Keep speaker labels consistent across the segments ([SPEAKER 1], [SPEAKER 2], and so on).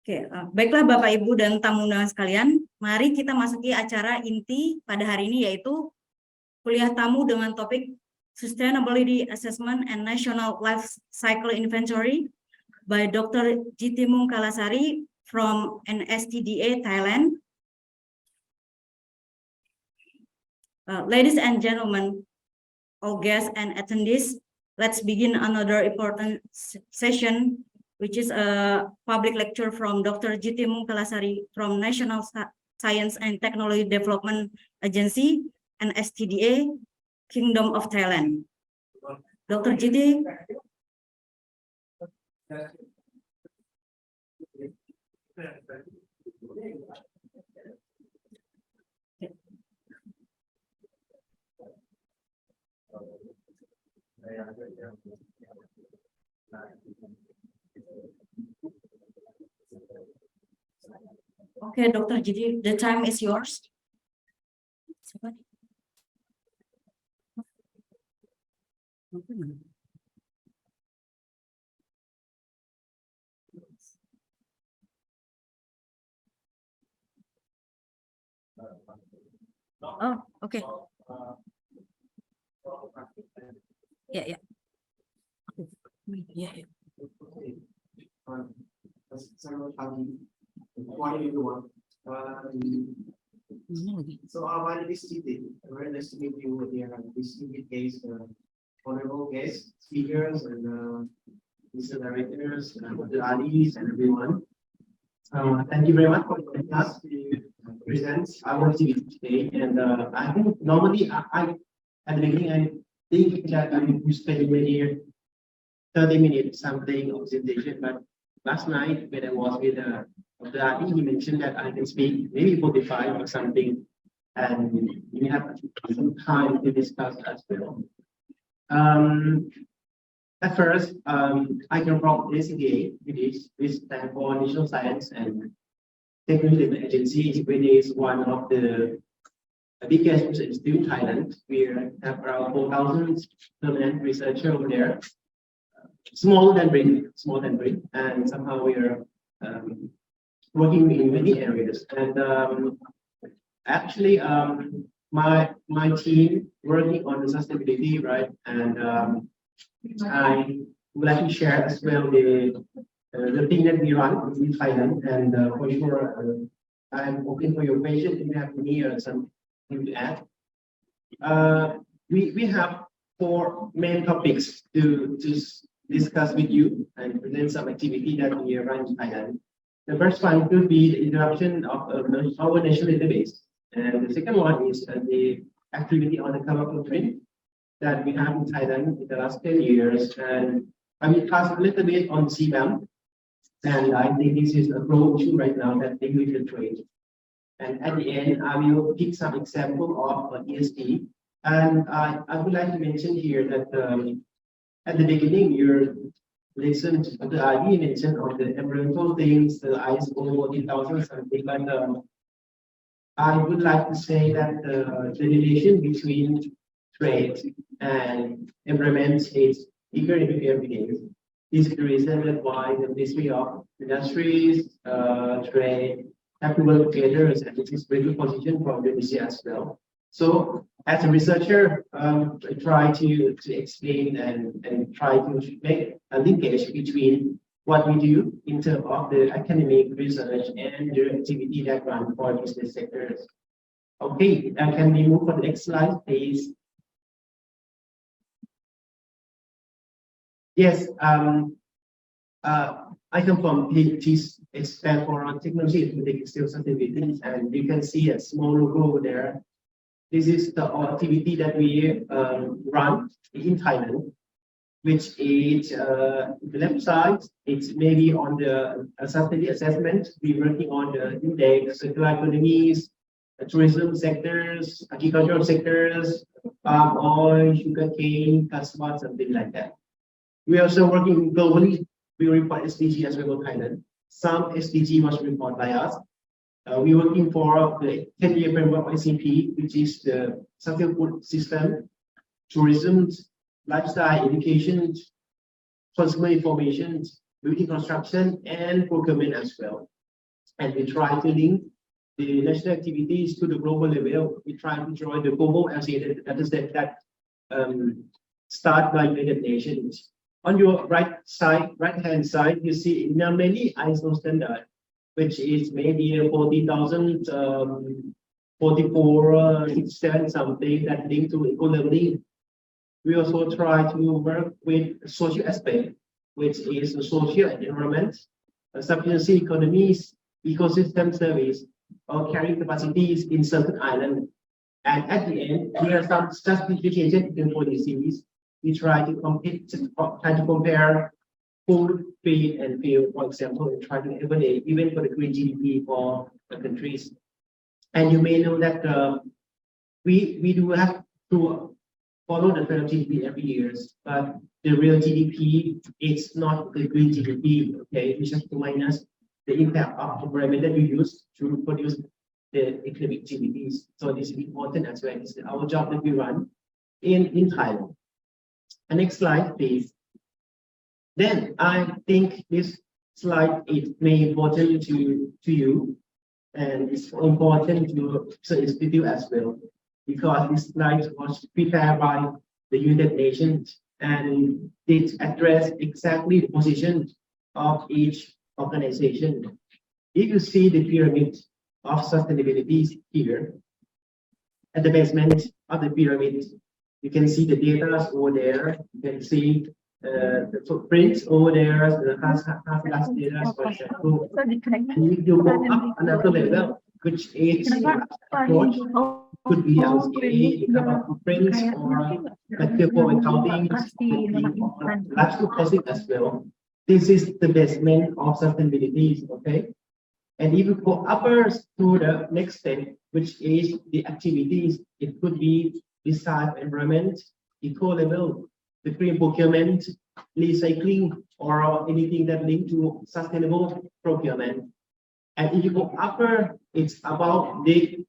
[SPEAKER 1] Oke, baiklah Bapak Ibu dan tamu undangan sekalian, mari kita masuki acara inti pada hari ini yaitu kuliah tamu dengan topik Sustainability Assessment and National Life Cycle Inventory by Dr. Jitti Mungkalasiri from NSTDA, Thailand. Ladies and gentlemen, all guests and attendees, let's begin another important session, which is a public lecture from Dr. Jitti Mungkalasiri from National Science and Technology Development Agency, NSTDA, Kingdom of Thailand. Dr. Jitti. Okay, Dr. Jitti, the time is yours. Oh, okay. Yeah. Yeah.
[SPEAKER 2] Morning, everyone. So my name is Jitti. Very nice to meet you here. Distinguished guests, honorable guests, speakers, and Mr. Directors, the RDs, and everyone. Thank you very much for joining us to present our activity today. And I think normally I at the beginning I think that I would spend maybe 30 minutes something of presentation, but last night when I was with the RD, he mentioned that I can speak maybe 45 or something, and we have some time to discuss as well. At first, I come from NSTDA, which stands for National Science and Technology Development Agency, which is one of the biggest research institutes in Thailand. We have around 4,000 permanent researchers over there. Smaller than BRIN, and somehow we are working in many areas. And actually, my team working on the sustainability, right? And I would like to share as well the thing that we run in Thailand. And for sure, I'm open for your questions if you have any or something to add. We have 4 main topics to discuss with you and present some activity that we run in Thailand. The first one could be the introduction of our national database, and the second one is the activity on the carbon footprint that we have in Thailand in the last 10 years. And I will touch a little bit on CBAM, and I think this is a growing issue right now that they will trade. And at the end, I will pick some example of ESG. And I would like to mention here that at the beginning, your lesson, the RD mentioned on the environmental things, the ISO 14000 something, but I would like to say that the relation between trade and environment is bigger every day. This is the reason why the Ministry of Industries, Trade have to work together, and it is very good position from the ministry as well. So as a researcher, I try to explain and try to make a linkage between what we do in terms of the academic research and the activity that run for business sectors. Okay, can we move on the next slide, please? Yes, I come from TIS, stand for Technology and Still Sustainability, and you can see a small logo there. This is the activity that we run in Thailand, which is the left side. It's maybe on the sustainability assessment. We're working on the index, circular economies, tourism sectors, agricultural sectors, palm oil, sugarcane, cassava, something like that. We're also working globally. We report SDG as well in Thailand. Some SDG was reported by us. We're working for the 10-year framework ICP, which is the sustainable food system, tourism, lifestyle, education, consumer information, building construction, and procurement as well. and we try to link the national activities to the global level. We try to join the global LCI dataset that start by United Nations. On your right-hand side, you see there are many ISO standards, which is maybe 40,000, 44, 67 something that link to eco-leveling. We also try to work with social aspect, which is the social and environment, sufficiency economies, ecosystem service, or carrying capacities in certain islands. And at the end, there are some justification in policies. We try to compare food, feed, and fuel, for example, and try to evaluate even for the green GDP for the countries. And you may know that we do have to follow the trend of GDP every year, but the real GDP is not the green GDP. Okay, we just to minus the impact of environment that you use to produce the economic GDPs. So this is important as well. It's our job that we run in Thailand. And next slide, please. Then I think this slide is very important to you, and it's important to the institute as well, because this slide was prepared by the United Nations and it addressed exactly the position of each organization. If you see the pyramid of sustainability here, at the basement of the pyramid, you can see the data over there. You can see the footprints over there, the last data, for example. If you go up another level, which is approach, could be LCA, carbon footprints, or material accounting, large costing as well. This is the basement of sustainability, okay? And if you go upper to the next step, which is the activities, it could be design environment, eco level, the green procurement, recycling, or anything that linked to sustainable procurement. And if you go upper, it's about the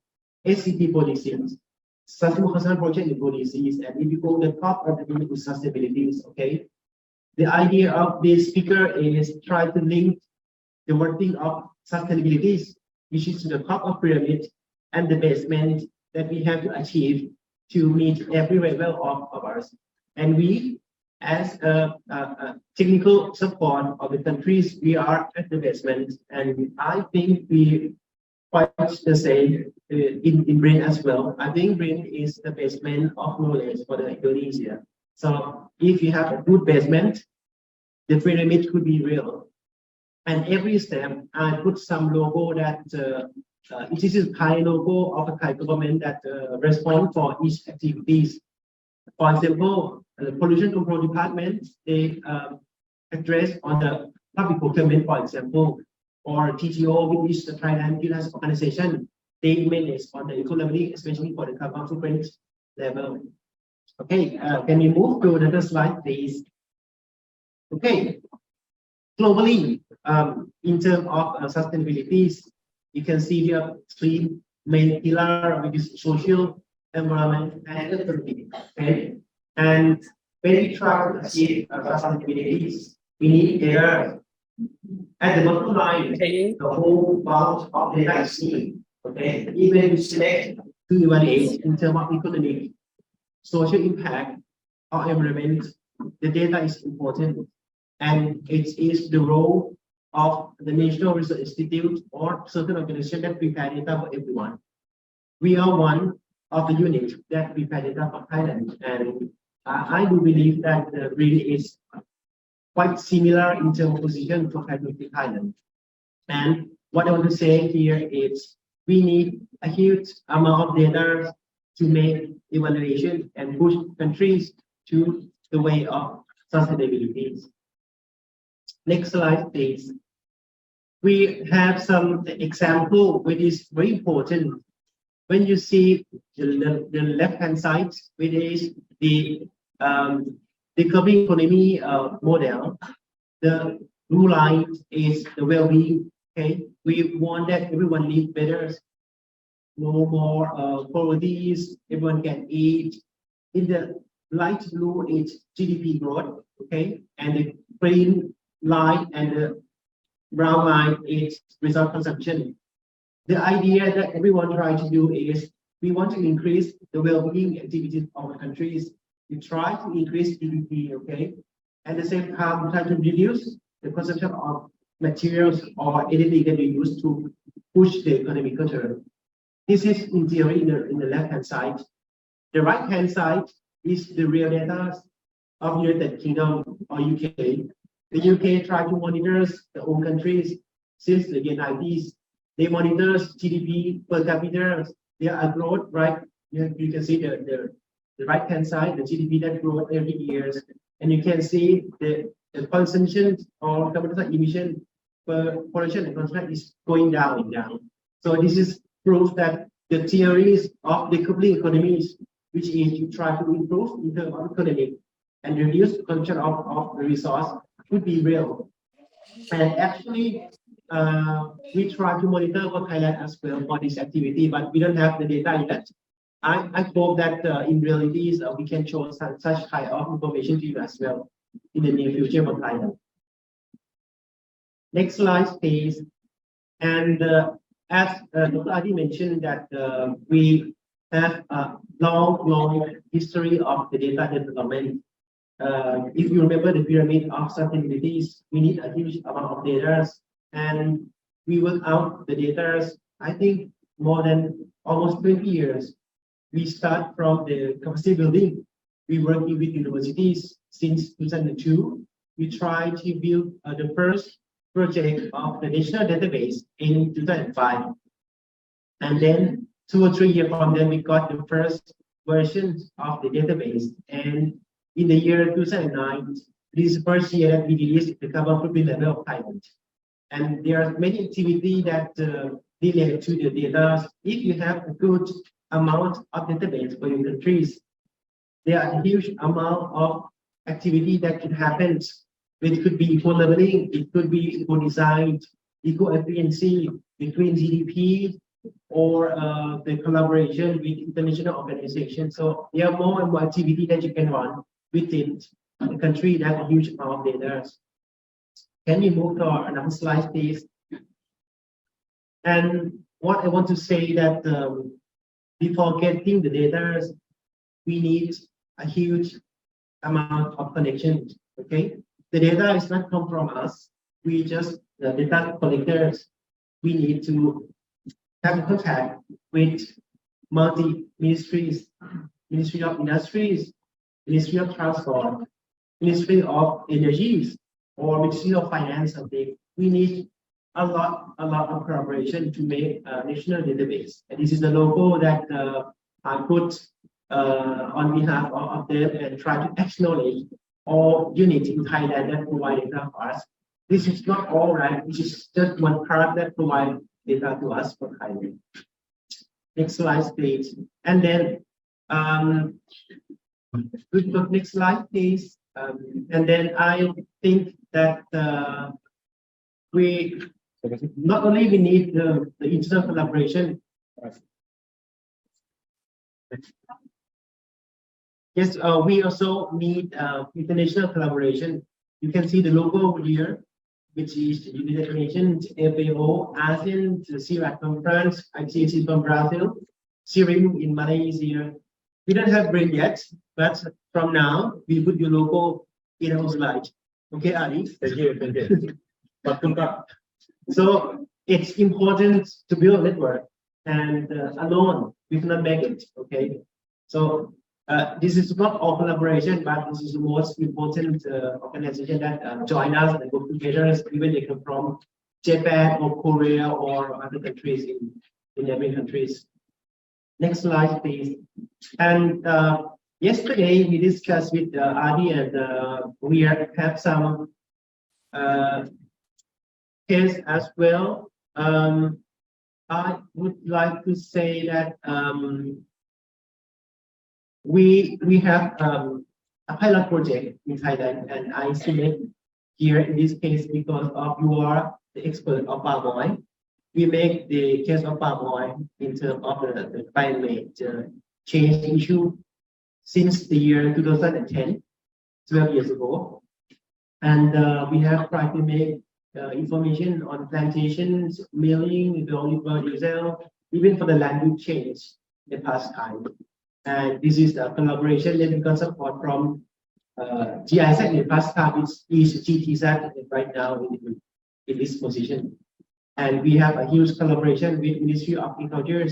[SPEAKER 2] SCP policies, sustainable construction project policies. And if you go to the top of the sustainability, okay? The idea of this speaker is try to link the wording of sustainability, which is the top of pyramid, and the basement that we have to achieve to meet every level of ours. And we, as a technical support of the countries, we are at the basement. And I think we quite the same in BRIN as well. I think BRIN is the basement of knowledge for the Indonesia. So if you have a good basement, the pyramid could be real. And every step, I put some logo that it is a Thai logo of a Thai government that respond for each activities. For example, the pollution control department, they address on the public procurement, for example, or TGO, which is the Thailand Finance Organization, they manage on the eco-leveling, especially for the carbon footprint level. Okay, can we move to another slide, please? Okay, globally, in terms of sustainability, you can see here three main pillars, which is social, environment, and economy. Okay, and when we try to achieve sustainability, we need data. At the bottom line, the whole bulk of data is seen. Okay, even we select to evaluate in terms of economic, social impact, or environment, the data is important, and it is the role of the National Research Institute or certain organization that prepare data for everyone. We are one of the units that prepare data for Thailand, and I do believe that the BRIN is quite similar in terms of position for Thailand. And what I want to say here is we need a huge amount of data to make evaluation and push countries to the way of sustainability. Next slide, please. We have some example which is very important. When you see the left-hand side, which is the decarbonic economy model, the blue line is the well-being. Okay, we want that everyone live better, no more poverty, everyone can eat. In the light blue is GDP growth. Okay, and the green line and the brown line is resource consumption. The idea that everyone try to do is we want to increase the well-being activities of the countries. We try to increase GDP, okay? At the same time, we try to reduce the consumption of materials or anything that we use to push the economic turn. This is in theory in the left-hand side. The right-hand side is the real data of United Kingdom or UK. The UK try to monitor the own countries since the year 90s. They monitor GDP per capita, their growth, right? You can see the right-hand side, the GDP that grows every year. And you can see the consumption or carbon dioxide emission per population and contract is going down and down. So this is proof that the theories of decoupling economies, which is you try to improve in terms of economy and reduce the consumption of the resource, could be real. And actually, we try to monitor for Thailand as well for this activity, but we don't have the data yet. I hope that in reality we can show such kind of information to you as well in the near future for Thailand. Next slide, please. And as Dr. Adi mentioned that we have a long history of the data development. If you remember the pyramid of sustainability, we need a huge amount of data, and we work out the data. I think more than almost 20 years. We start from the capacity building. We working with universities since 2002. We try to build the first project of the national database in 2005, and then 2 or 3 years from then we got the first version of the database. And in the year 2009, this is the first year that we released the carbon footprint level of Thailand. And there are many activities that relate to the data. If you have a good amount of database for your countries, there are a huge amount of activity that can happen. It could be eco-leveling, it could be eco-design, eco-efficiency between GDP, or the collaboration with international organizations. So there are more and more activity that you can run within the country that have a huge amount of data. Can we move to another slide, please? And what I want to say that before getting the data, we need a huge amount of connection. Okay, the data is not come from us. We just the data collectors. We need to have contact with multi-ministries, Ministry of Industries, Ministry of Transport, Ministry of Energies, or Ministry of Finance. Okay, we need a lot of collaboration to make a national database. And this is the logo that I put on behalf of them and try to acknowledge all units in Thailand that provide data for us. This is not all right. This is just one part that provide data to us for Thailand. Next slide, please. And then next slide, please. And then I think that we not only we need the internal collaboration. Yes, we also need international collaboration. You can see the logo over here, which is the United Nations, FAO, ASEAN, the CIRAC from France, ICAC from Brazil, CIRIM in Malaysia. We don't have BRIN yet, but from now we put your logo in our slide. Okay, Ali? Thank you. So it's important to build a network, and alone we cannot make it. Okay, so this is not all collaboration, but this is the most important organization that join us and work together, even they come from Japan or Korea or other countries in every countries. Next slide, please. And yesterday we discussed with Adi, and we have some case as well. I would like to say that we have a pilot project in Thailand, and I submit here in this case because of you are the expert of palm oil. We make the case of palm oil in terms of the climate change issue since the year 2010, 12 years ago, and we have tried to make information on plantations, milling, the olive oil itself, even for the land use change in the past time. And this is a collaboration that we got support from GIZ in the past time is GTZ right now in this position. And we have a huge collaboration with Ministry of Agriculture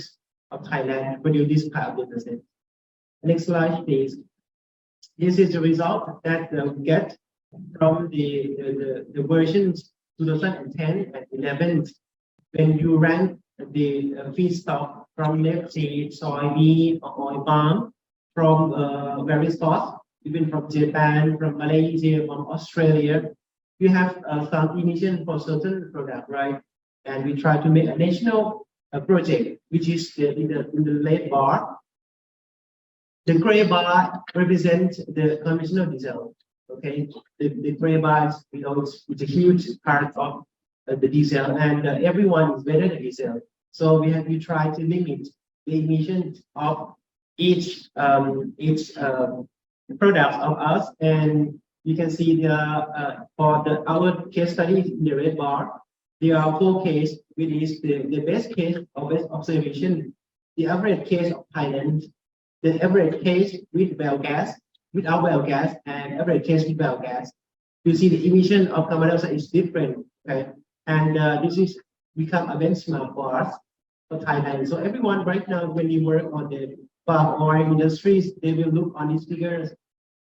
[SPEAKER 2] of Thailand to produce this kind of data. Next slide, please. This is the result that we get from the versions 2010 and 11. When you rank the feedstock from, let's say, soybean or oil palm from various sources, even from Japan, from Malaysia, from Australia, we have some emission for certain product, right? And we try to make a national project, which is in the red bar. The gray bar represents the conventional diesel. Okay, the gray bar is, it's a huge part of the diesel, and everyone is better than diesel. So we try to limit the emissions of each product of us, and you can see for our case study in the red bar, there are 4 cases, which is the best case of best observation, the average case of Thailand, the average case with biogas, without biogas, and average case with biogas. You see the emission of carbon dioxide is different, okay? And this is become a benchmark for us, for Thailand. So everyone right now, when you work on the palm oil industries, they will look on these figures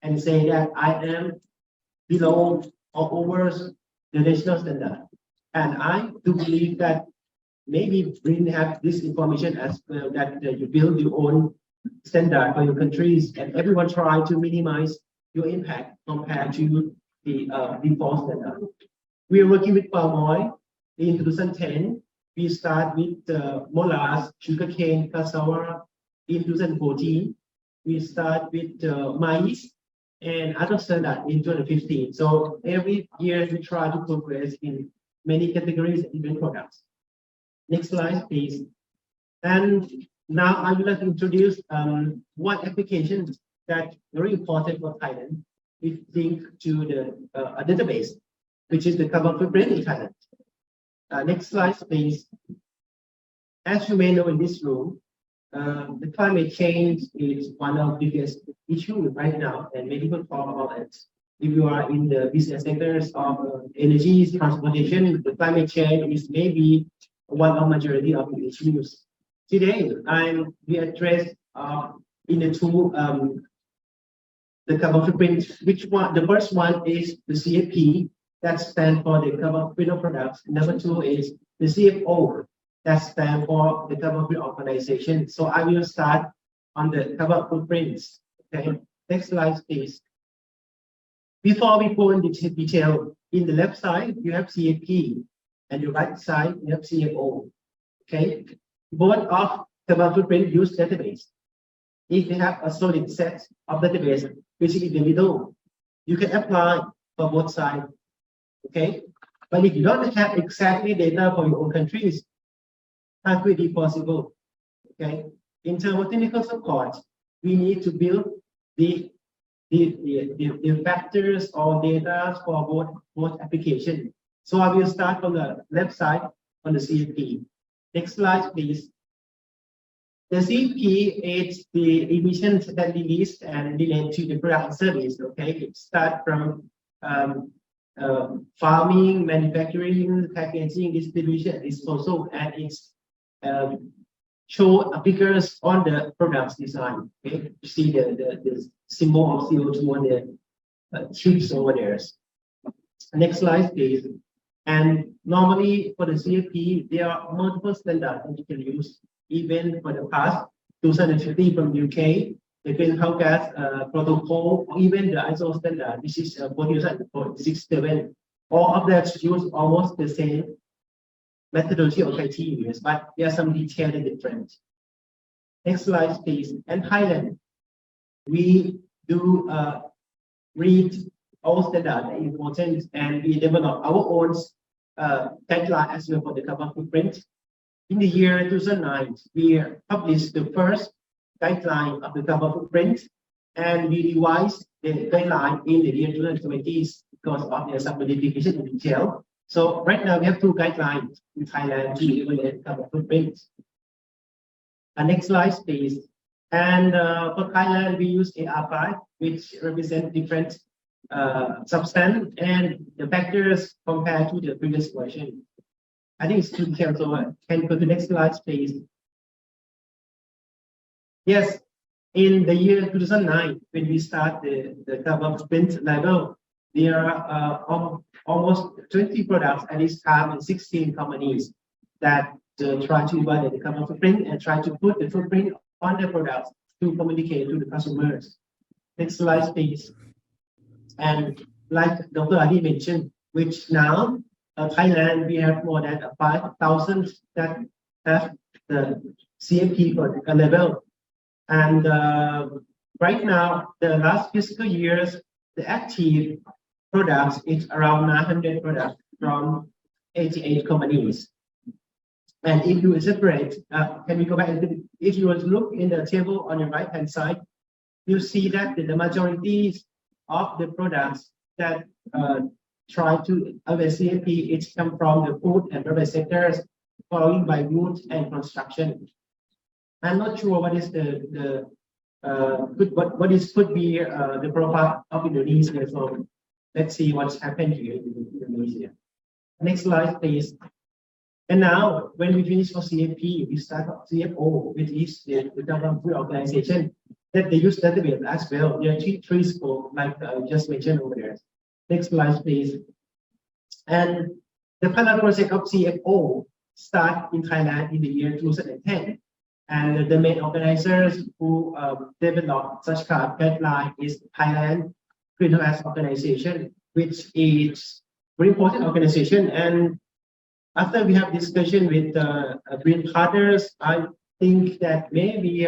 [SPEAKER 2] and say that I am below or over the national standard. And I do believe that maybe BRIN have this information as well, that you build your own standard for your countries, and everyone try to minimize your impact compared to the default standard. We are working with palm oil. In 2010, we start with molasses, sugarcane, cassava. In 2014, we start with maize and other standard in 2015. So every year we try to progress in many categories and different products. Next slide, please. And now I would like to introduce one application that very important for Thailand. We link to the a database, which is the carbon footprint in Thailand. Next slide, please. As you may know in this room, the climate change is one of the biggest issues right now, and many people talk about it. If you are in the business sectors of energy, transportation, the climate change is maybe one of majority of the issues. Today, we address in the two the carbon footprint. Which one? The first one is the CFP, that stands for the carbon footprint products. Number 2 is the CFO, that stands for the carbon footprint organization. So I will start on the carbon footprints. Okay, next slide, please. Before we go into detail, in the left side you have CFP, and the right side you have CFO. Okay, both of carbon footprint use database. If you have a solid set of database, which is in the middle, you can apply for both sides. Okay, but if you don't have exactly data for your own countries, how could it be possible? Okay, in terms of technical support, we need to build the factors or data for both applications. So I will start from the left side on the CFP. Next slide, please. The CFP is the emissions that released and relate to the product service. Okay, it starts from farming, manufacturing, packaging, distribution, disposal, and it's show figures on the products design. Okay, you see the symbol of CO2 on the chips over there. Next slide, please. And normally for the CFP, there are multiple standards that you can use. Even for the past 2050 from UK, the greenhouse gas protocol, or even the ISO standard, this is 46067. All of that use almost the same methodology or criteria, but there are some detailed difference. Next slide, please. And Thailand, we do read all standards important, and we develop our own guideline as well for the carbon footprint. In the year 2009, we published the first guideline of the carbon footprint, and we revised the guideline in the year 2020 because of the some modification in detail. So right now we have two guidelines in Thailand to evaluate carbon footprint. Next slide, please. And for Thailand, we use AR5, which represent different substance and the factors compared to the previous version. I think it's too detailed, so can you go to the next slide, please? Yes, in the year 2009, when we start the carbon footprint level, there are almost 20 products at this time and 16 companies that try to evaluate the carbon footprint and try to put the footprint on the products to communicate to the consumers. Next slide, please. And like Dr. Adi mentioned, which now Thailand, we have more than 5,000 that have the CFP level. And right now, the last fiscal years, the active products is around 900 products from 88 companies. And if you separate, can we go back? If you look in the table on your right-hand side, you see that the majority of the products that try to avoid CFP, it's come from the food and beverage sectors, followed by wood and construction. I'm not sure what is could be the profile of Indonesia. So let's see what's happened here in Indonesia. Next slide, please. And now, when we finish for CFP, we start CFO, which is the Government Food Organization, that they use database as well. There are three scopes, like I just mentioned over there. Next slide, please. And the pilot project of CFO started in Thailand in the year 2010. And the main organizers who developed such kind of guideline is Thailand Greenhouse Organization, which is a very important organization. And after we have discussion with BRIN partners, I think that maybe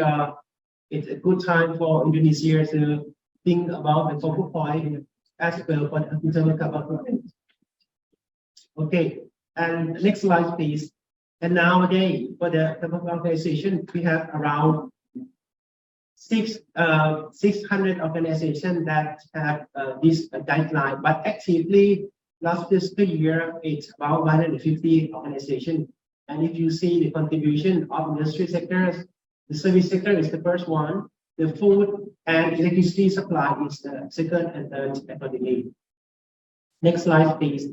[SPEAKER 2] it's a good time for Indonesia to think about the focal point as well for the internal carbon footprint. Okay, and next slide, please. And nowadays, for the carbon organization, we have around 600 organizations that have this guideline, but actively last fiscal year, it's about 150 organizations. And if you see the contribution of industry sectors, the service sector is the first one, the food and electricity supply is the second and third accordingly. Next slide, please.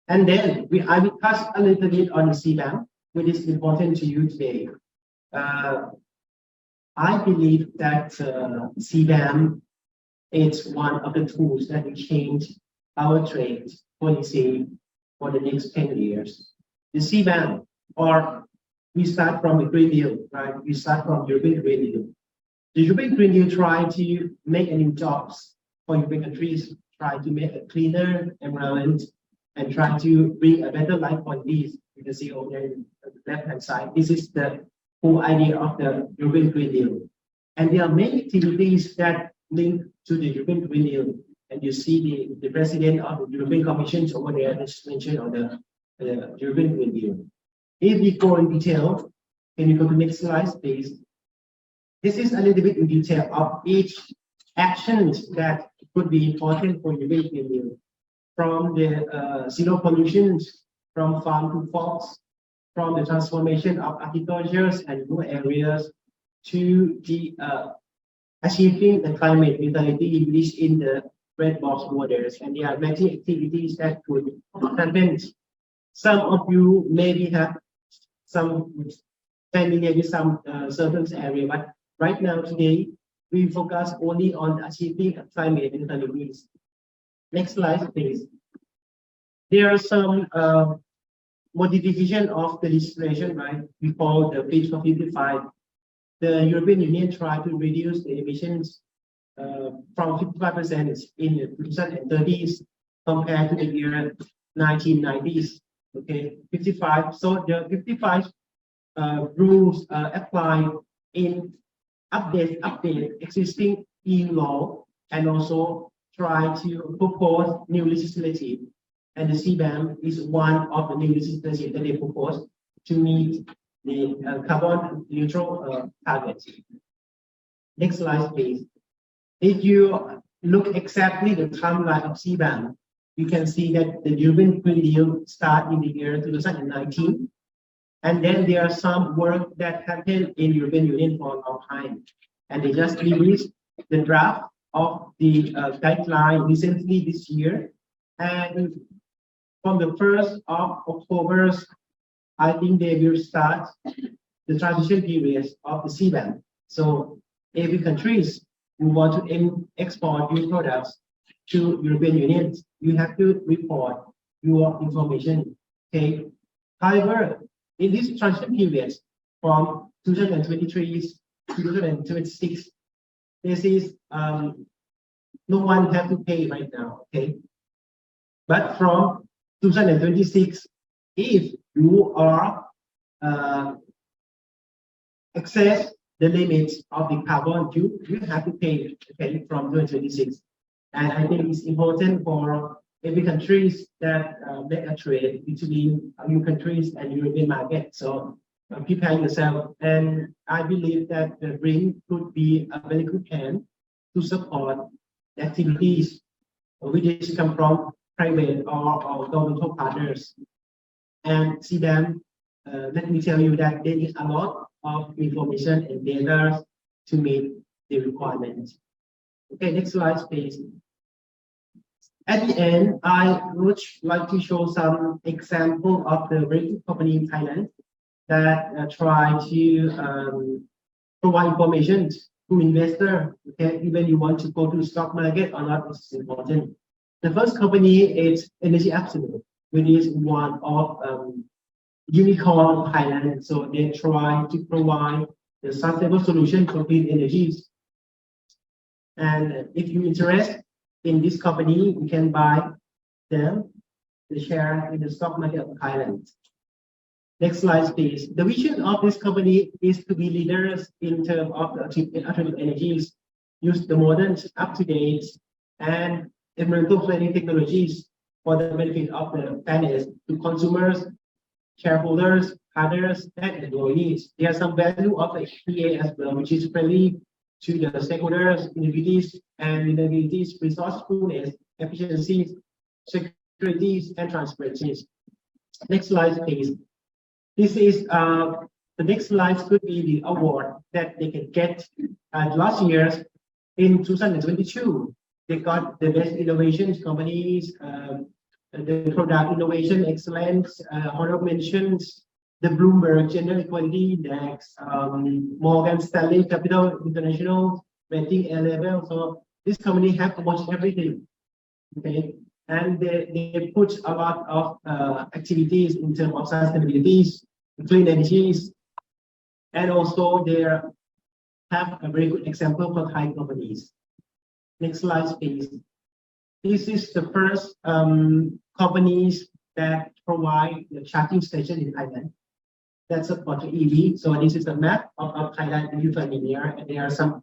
[SPEAKER 2] And then I will touch a little bit on the CBAM, which is important to you today. I believe that CBAM is one of the tools that will change our trade policy for the next 10 years. The CBAM, or we start from the Green Deal, right? We start from European Green Deal. The European Green Deal try to make new jobs for European countries, try to make a cleaner environment, and try to bring a better life for these. You can see over there on the left-hand side. This is the whole idea of the European Green Deal. And there are many activities that link to the European Green Deal. And you see the president of the European Commission over there that's mentioned on the European Green Deal. If we go in detail, can you go to the next slide, please? This is a little bit in detail of each action that could be important for European Green Deal. From the zero pollution, from farm to forks, from the transformation of agriculture and rural areas to the achieving the climate neutrality which in the red box borders. And there are many activities that could happen. Some of you maybe have some familiar with some certain area, but right now today we focus only on achieving climate neutrality. Next slide, please. There are some modification of the legislation, right? We call the Fit for 55. The European Union tried to reduce the emissions from 55% in the 2030s compared to the year 1990s. Okay, 55. So the 55 rules apply in update existing EU law and also try to propose new legislation. And the CBAM is one of the new legislation that they propose to meet the carbon neutral targets. Next slide, please. If you look exactly the timeline of CBAM, you can see that the Durban Green Deal started in the year 2019. And then there are some work that happened in European Union for a long time. And they just released the draft of the guideline recently this year. And from the 1st of October, I think they will start the transition period of the CBAM. So every countries who want to export new products to European Union, you have to report your information. Okay. However, in this transition period from 2023 to 2026, this is no one have to pay right now. Okay. But from 2026, if you are excess the limits of the carbon, you have to pay, okay, from 2026. And I think it's important for every countries that make a trade between new countries and European market. So prepare yourself. And I believe that the BRIN could be a very good hand to support activities which come from private or governmental partners. And see them, let me tell you that there is a lot of information and data to meet the requirements. Okay, next slide, please. At the end, I would like to show some example of the rating company in Thailand that try to provide information to investor. Okay, even you want to go to the stock market or not, this is important. The first company is Energy Absolute, which is one of unicorn of Thailand. So they try to provide the sustainable solution for clean energies. And if you're interested in this company, you can buy them, the share in the stock market of Thailand. Next slide, please. The vision of this company is to be leaders in terms of alternative energies, use the modern, up-to-date, and environmental friendly technologies for the benefit of the planet to consumers, shareholders, partners, and employees. There are some value of the HPA as well, which is friendly to the stakeholders, individuals, and reliabilities, resourcefulness, efficiencies, securities, and transparencies. Next slide, please. This is the next slide could be the award that they can get. Last year, in 2022, they got the best innovations companies, the product innovation excellence, honorable mentions, the Bloomberg Gender Equality Index, Morgan Stanley Capital International rating A level. So this company have almost everything. Okay, and they put a lot of activities in terms of sustainability, clean energies, and also they have a very good example for Thai companies. Next slide, please. This is the first companies that provide the charging station in Thailand that support EV. So this is a map of Thailand, if you're familiar, and there are some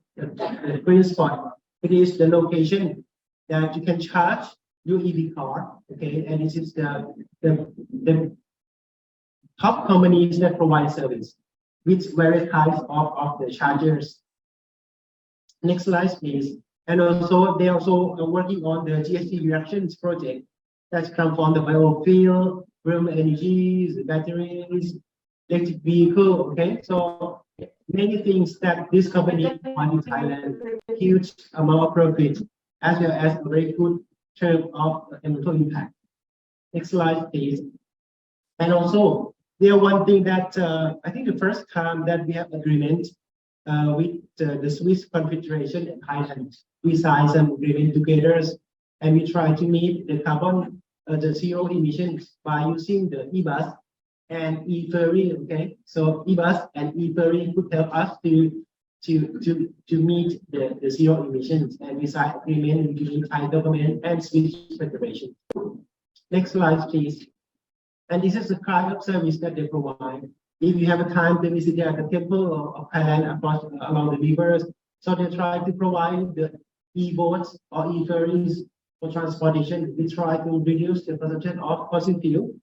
[SPEAKER 2] green spot. It is the location that you can charge your EV car. Okay, and this is the top companies that provide service with various types of the chargers. Next slide, please. And also, they also are working on the GST reductions project that's come from the biofuel, renewable energies, batteries, electric vehicle. Okay, so many things that this company won in Thailand, huge amount of profit, as well as a very good term of environmental impact. Next slide, please. And also, there one thing that I think the first time that we have agreement with the Swiss Confederation in Thailand, we signed some agreement together, and we try to meet the carbon, the zero emissions by using the e-bus and e-ferry. Okay, so e-bus and e-ferry could help us to meet the zero emissions, and we signed agreement between Thai government and Swiss Federation. Next slide, please. And this is the kind of service that they provide. If you have a time to visit the temple of Thailand across along the rivers, so they try to provide the e-boats or e-ferries for transportation. We try to reduce the consumption of fossil fuel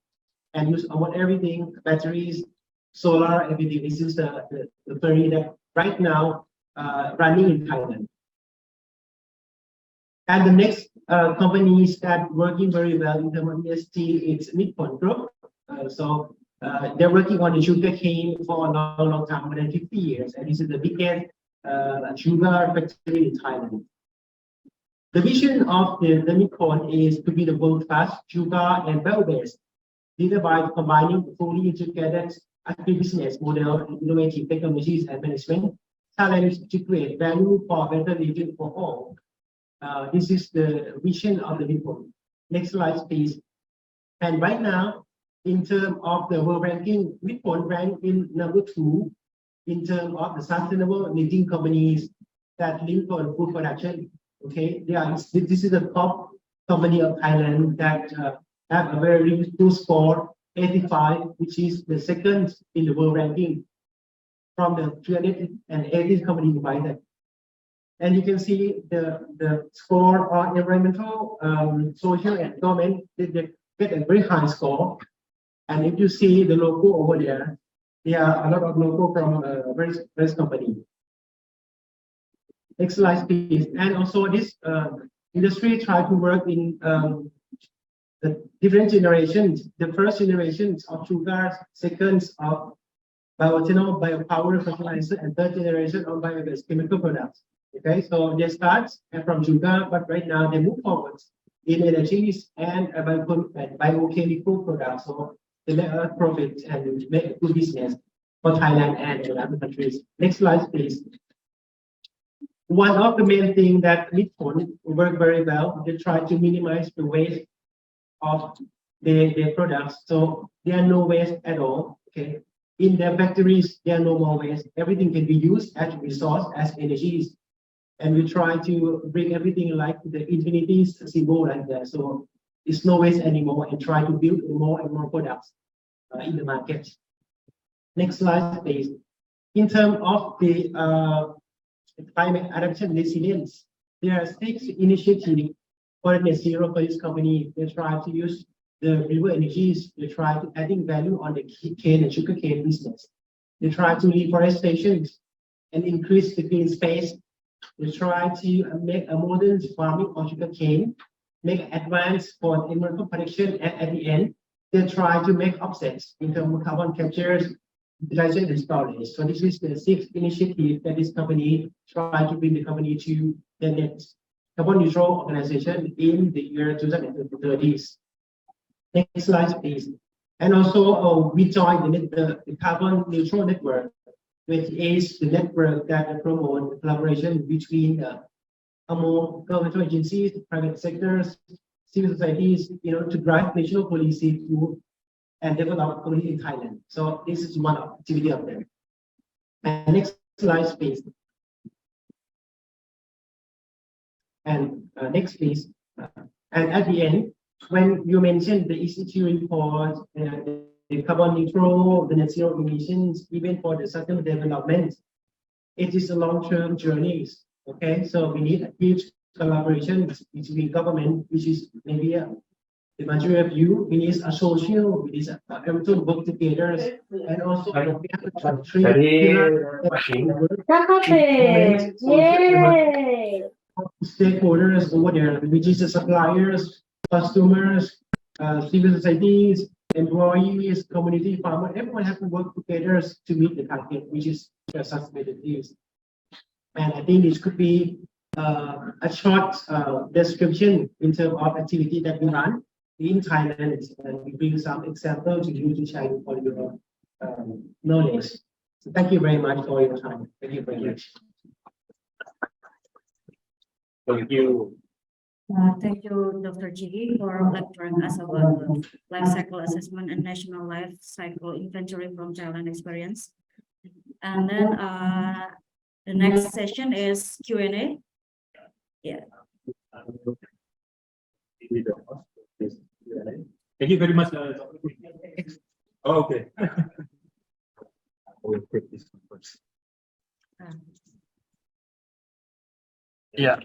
[SPEAKER 2] and use almost everything, batteries, solar, everything. This is the ferry that right now running in Thailand. And the next companies that working very well in terms of ESG, it's Nippon Group. They're working on the sugar cane for a long time, more than 50 years, and this is the biggest sugar factory in Thailand. The vision of the Nippon is to be the world-class sugar and bio-based leader by combining fully integrated agribusiness model and innovative technologies and management. Thailand is to create value for better region for all. This is the vision of the Nippon. Next slide, please. And right now, in terms of the world ranking, Nippon ranked in number 2 in terms of the sustainable leading companies that link on food production. Okay, this is the top company of Thailand that have a very good score, 85, which is the second in the world ranking from the 380 companies divided. And you can see the score on environmental, social, and government. They get a very high score. And if you see the logo over there are a lot of logo from various company. Next slide, please. And also this industry try to work in the different generations. The first generations of sugar, second of bioethanol, biopower fertilizer, and third generation of bio-based chemical products. Okay, so they start from sugar, but right now they move forward in energies and biochemical products. So they make a profit and make a good business for Thailand and other countries. Next slide, please. One of the main things that Nippon work very well, they try to minimize the waste of their products. So there are no waste at all. Okay, in their factories, there are no more waste. Everything can be used as resource, as energies. And we try to bring everything like the infinity symbol like that. So it's no waste anymore, and try to build more and more products in the market. Next slide, please. In terms of the climate adaptation resilience, there are 6 initiatives for net zero for this company. They try to use the renewable energies. They try to adding value on the cane and sugar cane business. They try to reforestation and increase the green space. They try to make a modern farming on sugar cane, make advance for environmental protection, and at the end, they try to make offsets in terms of carbon capture, utilization, and storage. So this is the 6th initiative that this company try to bring the company to the net carbon neutral organization in the year 2030s. Next slide, please. And also, we joined the carbon neutral network, which is the network that promotes the collaboration between among governmental agencies, private sectors, civil societies, to drive national policy to and develop community in Thailand. So this is one activity of them. And next slide, please. And next, please. And at the end, when you mentioned the ECT report, the carbon neutral, the net zero emissions, even for the sustainable development, it is a long-term journey. Okay, so we need a huge collaboration between government, which is maybe the majority of you. We need a social, we need everyone to work together, and also we have to stakeholders over there, which is the suppliers, customers, civil societies, employees, community, farmers. Everyone has to work together to meet the target, which is the sustainability. And I think this could be a short description in terms of activity that we run in Thailand, and we bring some examples to you to share for your knowledge. So thank you very much for your time. Thank you very much.
[SPEAKER 3] Thank you.
[SPEAKER 1] Thank you, Dr. Jitti, for lecturing us about life cycle assessment and national life cycle inventory from Thailand experience. And then the next session is Q&A. Yeah.
[SPEAKER 3] Thank you very much. Oh, okay. I will take this one first. Yeah.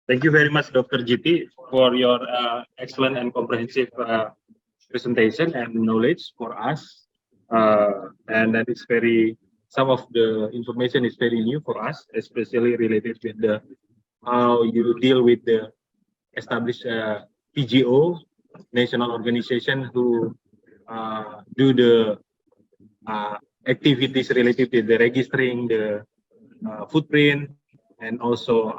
[SPEAKER 3] Thank you very much, Dr. Jitti, for your excellent and comprehensive presentation and knowledge for us. And that is some of the information is very new for us, especially related with the how you deal with the established PGO, national organization who do the activities related to the registering the footprint and also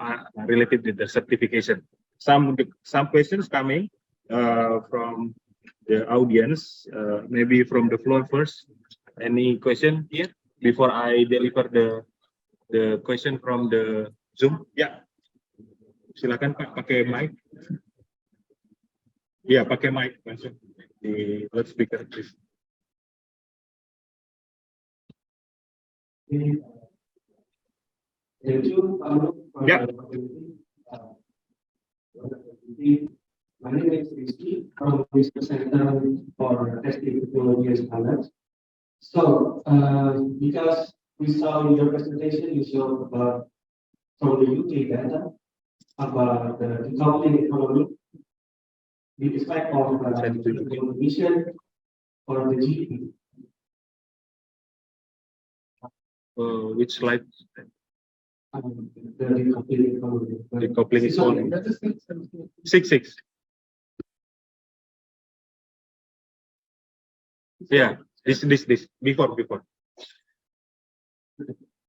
[SPEAKER 3] related to the certification. Some questions coming from the audience, maybe from the floor first. Any question here before I deliver the question from the Zoom? Ya, silakan Pak, pakai mic. Ya, pakai mic langsung di loudspeaker, please. Yeah.
[SPEAKER 4] My name is Rizky from Research Center for Testing Technology and Standards. So, because we saw in your presentation, you showed about from the UK data about the decoupling economy, the effect of the emission or the GDP.
[SPEAKER 3] Which slide?
[SPEAKER 4] The decoupling economy.
[SPEAKER 3] Decoupling economy. 6. Yeah, this before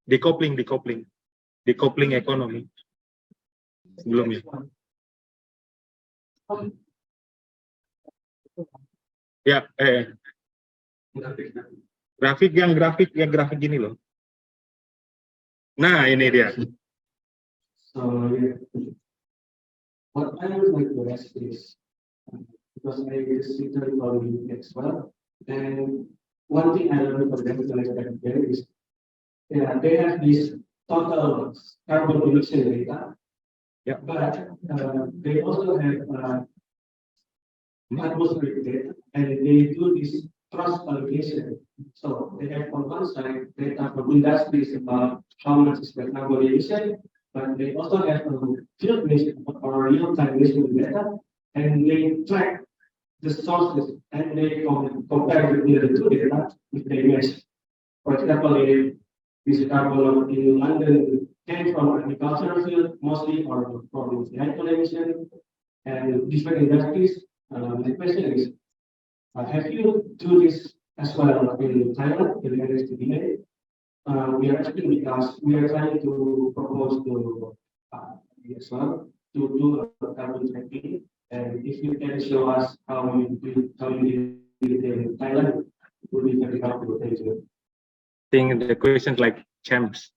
[SPEAKER 3] decoupling economy sebelumnya. Ya, grafik gini loh. Nah, ini dia.
[SPEAKER 4] So, what I would like to ask is, because I visited from UK as well, and one thing I learned from them there is, they have this total carbon emission data.
[SPEAKER 3] Yeah.
[SPEAKER 4] But they also have atmospheric data, and they do this trust allocation. So they have on one side data from industries about how much is the carbon emission, but they also have field measurement or real-time measurement data, and they track the sources and they compare between the two data if they match. For example, if this carbon in London came from agricultural field mostly or from vehicle emission and different industries. My question is, have you do this as well in Thailand, in the NSTDA? We are asking because we are trying to propose to as well to do a carbon tracking, and if you can show us how you do it in Thailand, it would be very helpful. Thank you.
[SPEAKER 3] I think the questions like champs,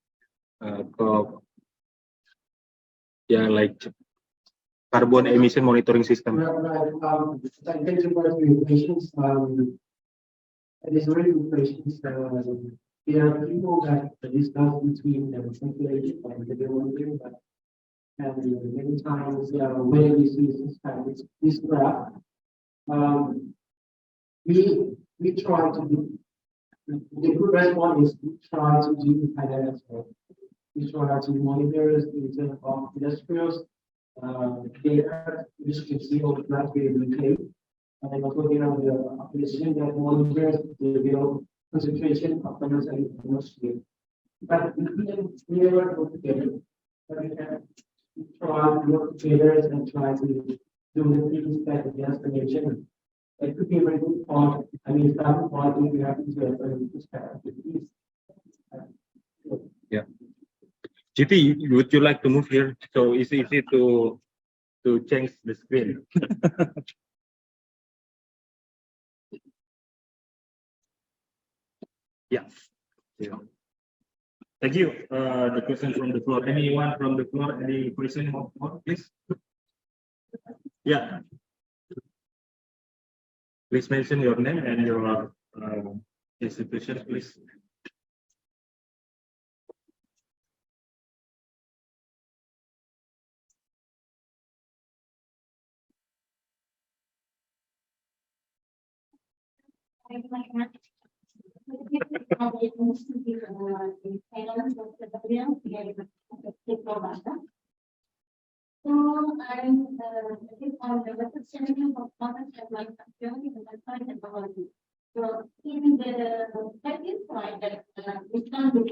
[SPEAKER 3] like carbon emission monitoring system.
[SPEAKER 4] Thank you for your questions. It is very good questions. There are people that discuss between the circulation and the development, and many times when we see this graph, we try to do the good response is we try to do Thailand as well. We try to monitor in terms of industrials data, which you can see on the graph here in UK. And also there are the application that monitors the real concentration of finance and industry. But we can never work together. But we can try to work together and try to do the things that the destination. It could be a very good point. I mean, some point we have to do it.
[SPEAKER 3] Yeah. Jitti, would you like to move here? So it's easy to change the screen. Yeah. Thank you. The question from the floor. Anyone from the floor? Any question more, please? Yeah. Please mention your name and your institution, please.
[SPEAKER 5] So I'm on the representation of modern manufacturing and applied technology. So in the second slide that we can do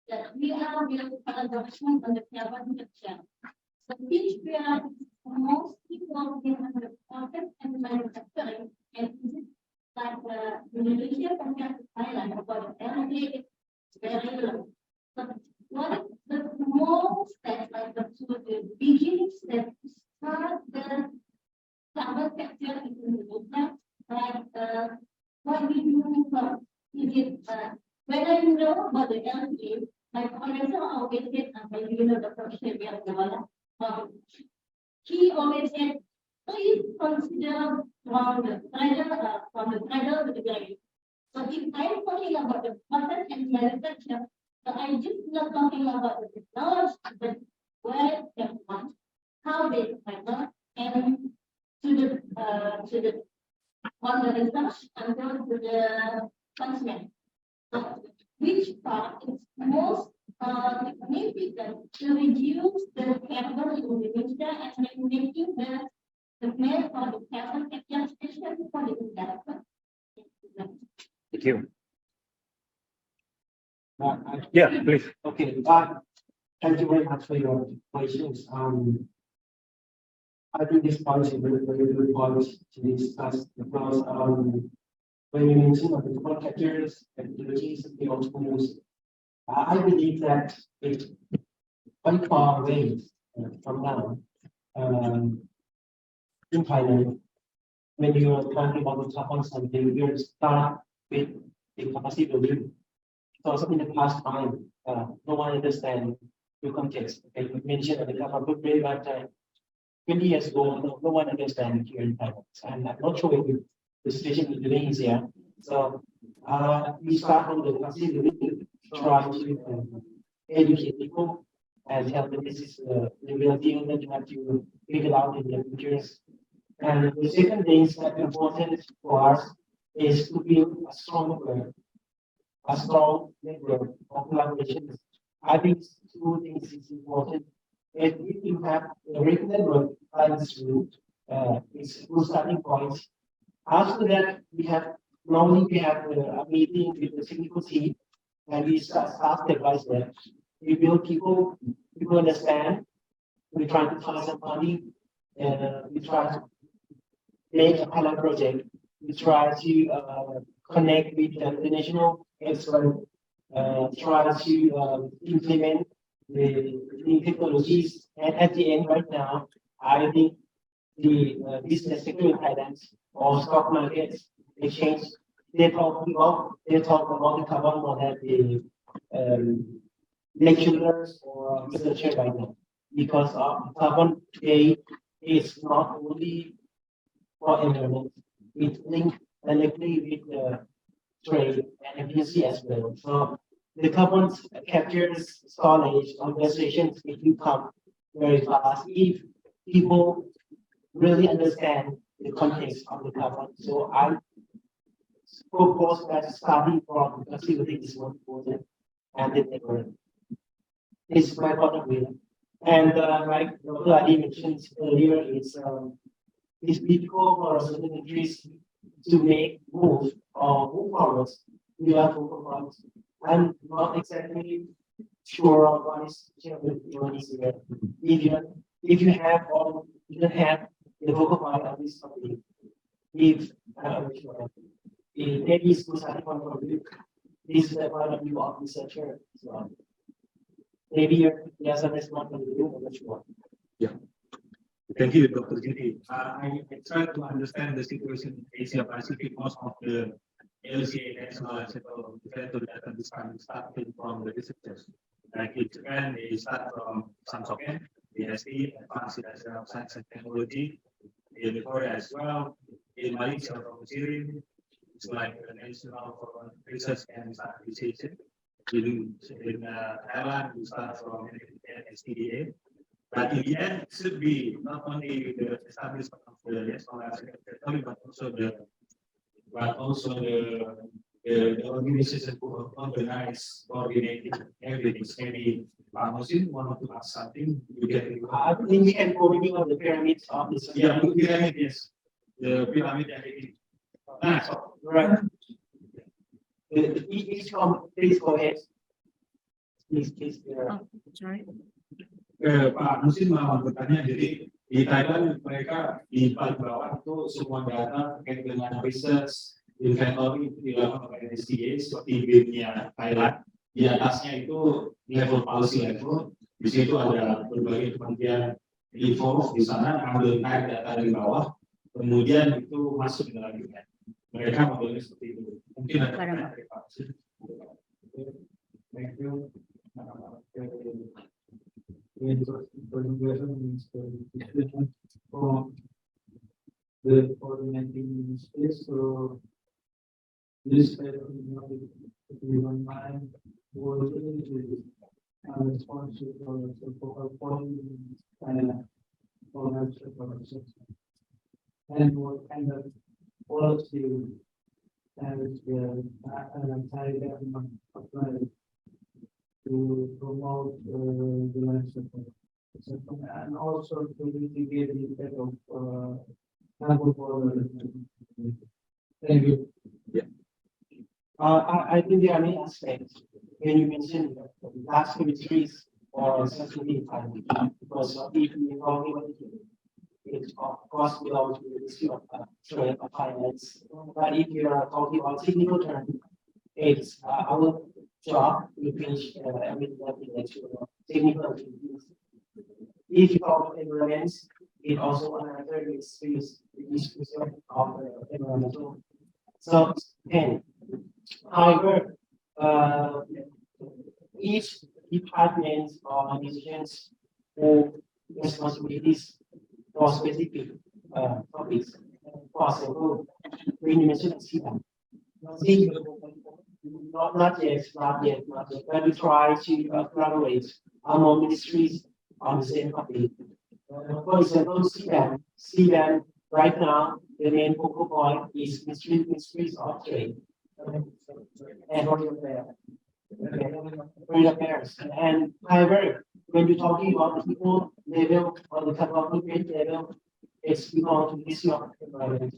[SPEAKER 5] that we we are with adoption on the carbon capture. So each year is mostly involved in the process and manufacturing, and this is like Indonesia compared to Thailand about the LCI, it's very low. So what is the small steps like the beginning step to start the carbon capture in Indonesia, like what we do first? Is it when I know about the LCA, my professor always said, maybe you know Dr. Shevia Gawala, he always said, please consider from the cradle to the grave. So if I'm talking about the process and manufacture, so I'm just not talking about the technology, but where they want, how they fiber, and to the on the research until to the consumer. So which part is most significant to reduce the carbon in Indonesia and making the mail for the carbon capture station for the investment?
[SPEAKER 3] Thank you.
[SPEAKER 4] Uh,
[SPEAKER 3] Yeah, please.
[SPEAKER 4] Okay, thank you very much for your questions. I think this point is a very, very good point to discuss because when you mention of the contractors and utilities, the alternatives, I believe that it's quite far away from now. In Thailand, when you are talking about the top on something, you start with the capacity building. So in the past time, no one understands the context. Okay, you mentioned the carbon footprint, but 20 years ago, no one understands here in Thailand. So I'm not sure if the situation in Indonesia. So we start from the capacity building, try to educate people and tell them this is the real deal that you have to figure out in the future. And the second thing that's important for us is to build a strong network of collaboration. I think two things is important. If you have a great network like this route, it's a good starting point. After that, normally we have a meeting with the technical team, and we start step by step. We build people understand. We try to find some money, and we try to make a pilot project. We try to connect with the national experts, try to implement the new technologies. And at the end, right now, I think the business sector in Thailand or stock markets, exchange, they talk about the carbon more than the lecturers or researchers right now. Because carbon today is not only for environment, it linked directly with the trade and efficiency as well. So the carbon captures storage on the stations, it will come very fast if people really understand the context of the carbon. So I propose that starting from the facility is more important and the network. This is my point of view. And like Dr. Ali mentioned earlier, it's difficult for certain countries to make move forwards. We are focused. I'm not exactly sure of what is Indonesia. If you have or you don't have the focal point of this topic, if maybe it's good starting point of view, this is the point of view of researcher. So maybe there's a response from you, I'm not sure.
[SPEAKER 3] Yeah. Thank you, Dr. Jitti. I try to understand the situation in Asia Pacific. Most of the LCA national inventory data starting from the researchers. Like in Japan, they start from Samsoken, BSD, Advanced Industrial Science and Technology. In Korea as well. In Malaysia, from Siri, it's like the National for Research and Standardization. In Thailand, we start from NSTDA. But in the end, it should be not only the establishment of the national secretary, but also the organization who organize, coordinating everything. Maybe Musin want to ask something. You can.
[SPEAKER 4] I think we can coordinate on the pyramids of this.
[SPEAKER 3] Yeah, the pyramid, yes. The pyramid activity.
[SPEAKER 4] So, right. Each one, please go ahead.
[SPEAKER 2] Please,
[SPEAKER 1] Oh, sorry.
[SPEAKER 6] Pak, mungkin mau bertanya, jadi di Thailand mereka di paling bawah itu semua data terkait dengan research, inventory itu dilakukan oleh NSTDA seperti BRIN-nya Thailand. Di atasnya itu level policy level, di situ ada berbagai kementerian info di sana ambil tarik data dari bawah, kemudian itu masuk ke dalam UNED. Mereka modelnya seperti itu. Mungkin ada pertanyaan dari Pak.
[SPEAKER 4] Thank you. For the coordinating space, so this if you don't mind, working is responsible for following and what kind of policy and Thai government apply to promote the landscape and also to mitigate the effect of harmful pollution. Thank you.
[SPEAKER 2] I think there are many aspects when you mentioned last trees or sensitivity because if you know it of course belongs to the issue of trade or finance. But if you are talking about technical terms, it's our job to finish everything that relates to technical activities. If you talk about environment, it also another is of environmental. So and however, each department or organizations have responsibilities for specific topics. For example, when you mentioned Sistem, not yet, but we try to collaborate among ministries on the same topic. For example, Sistem right now, the main focal point is ministries of trade and foreign affairs. And however, when you're talking about the people level or the government level, it's belong to this environment.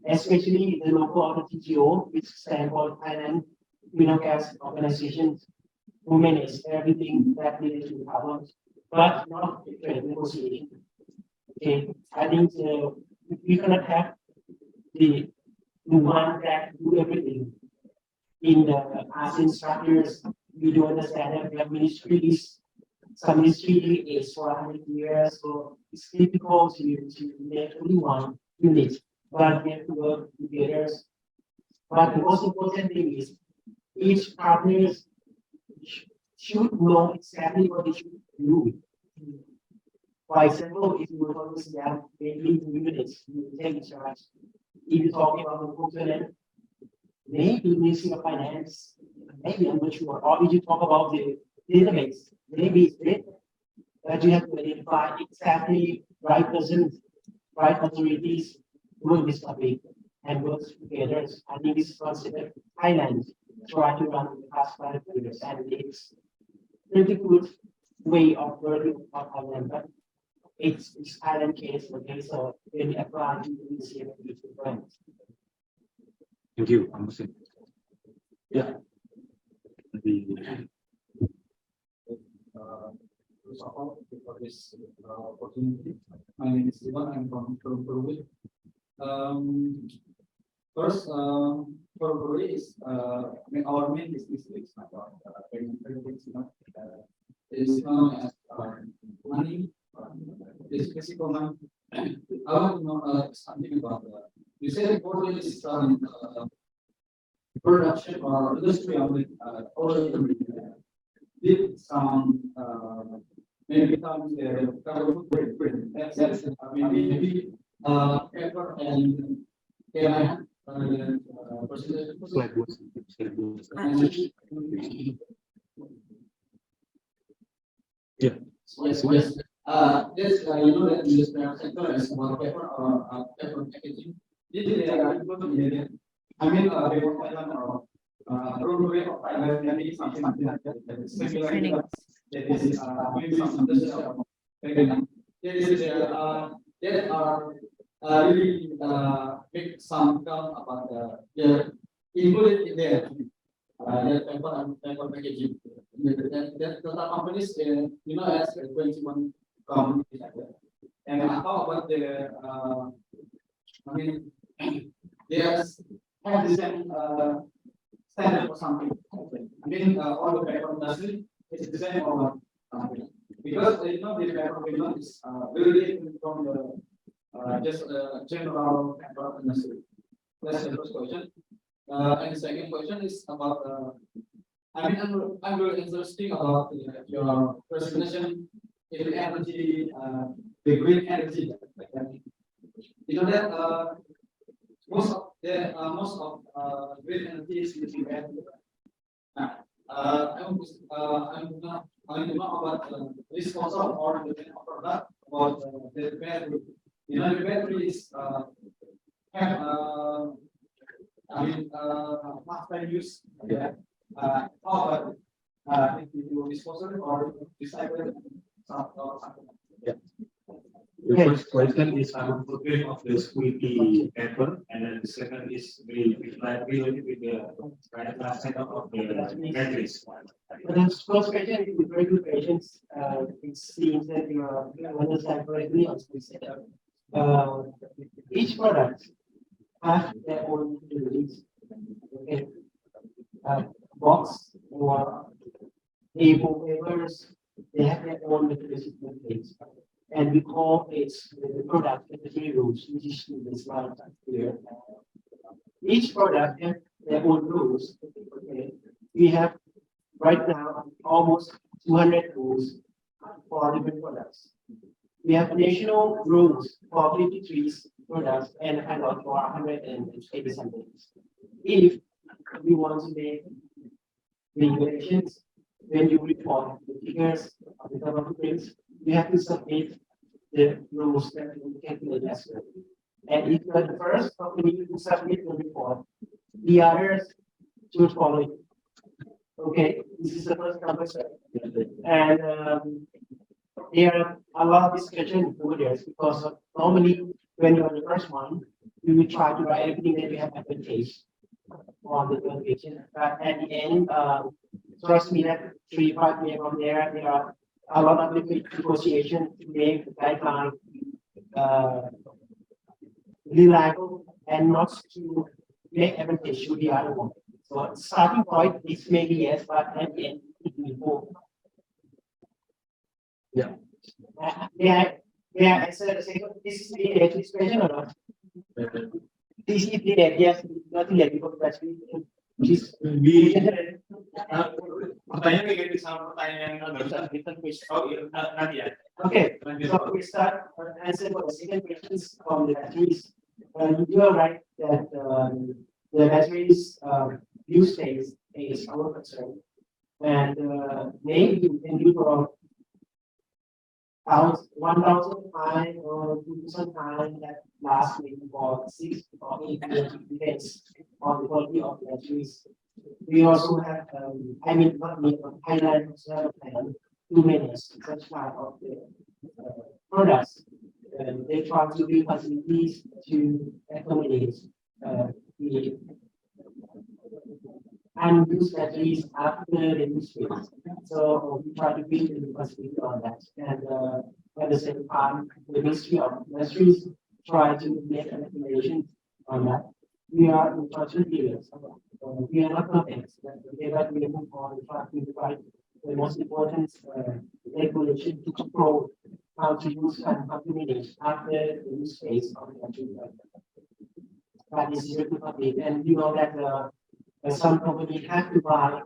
[SPEAKER 2] Especially the local TGO, which stands for Thailand Greenhouse Gas Organizations, who manage everything that related to carbon, but not trade negotiation. Okay, I think we cannot have the one that do everything. In the ASEAN structures, we do understand that we have ministries. Some ministry is for 100 years, so it's difficult to make only one unit, but we have to work together. But the most important thing is each partner should know exactly what they should do. For example, if you were to understand maybe 2 units, you take charge. If you're talking about the component, maybe missing a finance, maybe I'm not sure, or if you talk about the database, maybe it's it, but you have to identify exactly right person, right authorities doing this topic and work together. I think this is considered Thailand try to run the past 5 years, and it's pretty good way of working on Thailand, but it's Thailand case, okay, so when you apply to the CMP brands.
[SPEAKER 3] Thank you, Pak Musin. Ya.
[SPEAKER 4] First of all, for this opportunity, my name is Ivan. I'm from Produksi. First, for Produksi is our main business is about payment services. It is known as money. This physical money. I want to know something about that. You said Produksi is production or industry of it already did some maybe some carbon footprint. That's maybe paper and can
[SPEAKER 3] Yeah.
[SPEAKER 4] Yes. Yes. You know that in this sector is about paper or paper packaging. Did they I mean, they were probably something like that.
[SPEAKER 1] Training.
[SPEAKER 4] Maybe some that are really make some count about the included in there.
[SPEAKER 7] their paper packaging. That total companies, as 21 companies. And how about the, I mean, they have the same standard or something. I mean, all the paper industry is the same or something. Because the paper window is very different from the just general paper industry. That's the first question. And the second question is about I mean, I'm very interested about your presentation in energy, the green energy. You know that most of green energy is using battery. I'm to know about this also or the product about the battery. You know, the battery is have I mean lifetime use. Yeah. How about if you dispose it or recycle it?
[SPEAKER 6] Yeah. The first question is about footprint of the squeaky paper, and then the second is related with the right setup of the batteries.
[SPEAKER 2] The first question is with very good questions. It seems that you understand correctly on the setup. Each product has their own needs. Okay. Box or A4 papers, they have their own mechanism things. And we call it the product category rules, which is in the slide here. Each product has their own rules. Okay. We have right now almost 200 rules for different products. We have national rules for 53 products and about for 180 something. If we want to make regulations, when you report the figures of the government, you have to submit the rules that you calculate as well. And if you are the first company to submit the report, the others should follow it. Okay, this is the first number. And there are a lot of discussion over there because normally when you are the first one, you will try to write everything that you have advantage on the presentation. But at the end, trust me that 3-5 years from there are a lot of negotiation to make the guideline reliable and not to make advantage to the other one. So starting point is maybe yes, but at the end it will go.
[SPEAKER 6] Yeah.
[SPEAKER 2] May I answer the second? This is the question or not? This is the yes, nothing yet because that's
[SPEAKER 6] Pertanyaan kayak gitu sama pertanyaan yang barusan kita quiz. Oh iya, nanti ya.
[SPEAKER 2] Okay, so we start answer for the second questions from the batteries. You are right that the batteries use phase is our concern, and maybe you can do for 1,000 or 2,000 that last maybe for 6 or 8 years, depends on the quality of the batteries. We also have, I mean, not me, but Thailand also have a plan to manage such type of the products. They try to build facilities to accommodate the unused batteries after the use phase. So we try to build a facility on that. And at the same time, the Ministry of Industries try to make an recommendation on that. We are in touch with dealers. We are not perfect. We move on trying to provide the most important regulation to control how to use and how to manage after the use phase of the battery. But this is really public, and you know that some companies have to buy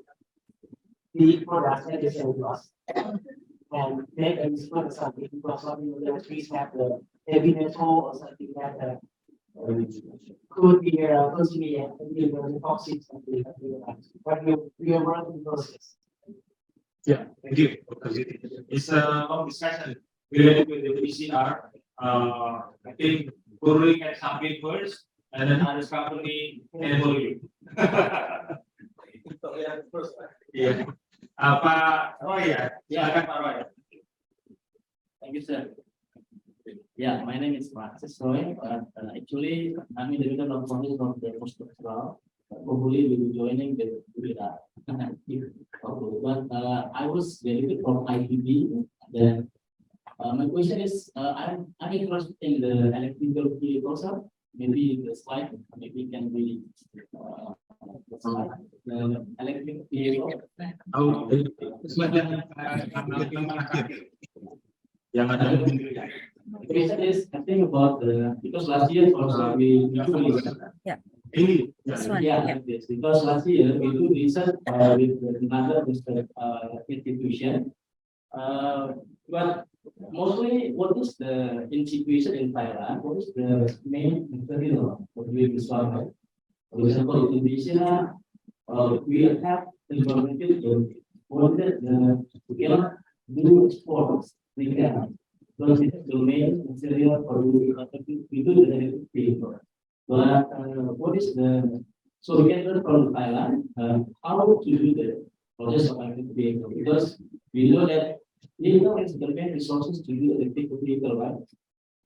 [SPEAKER 2] the products that they sell to us, and make a use for something because some of the batteries have the heavy metal or something that could be consuming and toxic something like that. But we are running the process.
[SPEAKER 6] Yeah, thank you, Dr. Jitti. It's a long discussion related with the PCR. I think Guru can submit first, and then others company and Guru. Yeah. Pak Roy ya, silakan Pak Roy.
[SPEAKER 7] Thank you, sir. Yeah, my name is Francis Roy. Actually, I'm in the middle of one of the postdoctoral. Hopefully, we will be joining the But I was graduated from ITB. Then my question is, I'm interested in the electrical field also. Maybe the slide, maybe can be the slide, the electric vehicle.
[SPEAKER 6] Oh, slide yang terakhir. Yang ada
[SPEAKER 7] The reason is, I think about the, because last year also we usually.
[SPEAKER 6] ini.
[SPEAKER 1] This one,
[SPEAKER 7] Yeah,
[SPEAKER 1] yeah.
[SPEAKER 7] like this, because last year we do research with another institution. But mostly, what is the situation in Thailand? What is the main material for doing this one? For example, in Indonesia, we have implemented the we cannot do sports. We can, because it's the main material for doing we do the electric vehicle. But what is the, so we can learn from Thailand how to do the process of electric vehicle, because we know that India is the main resources to do electric vehicle, right?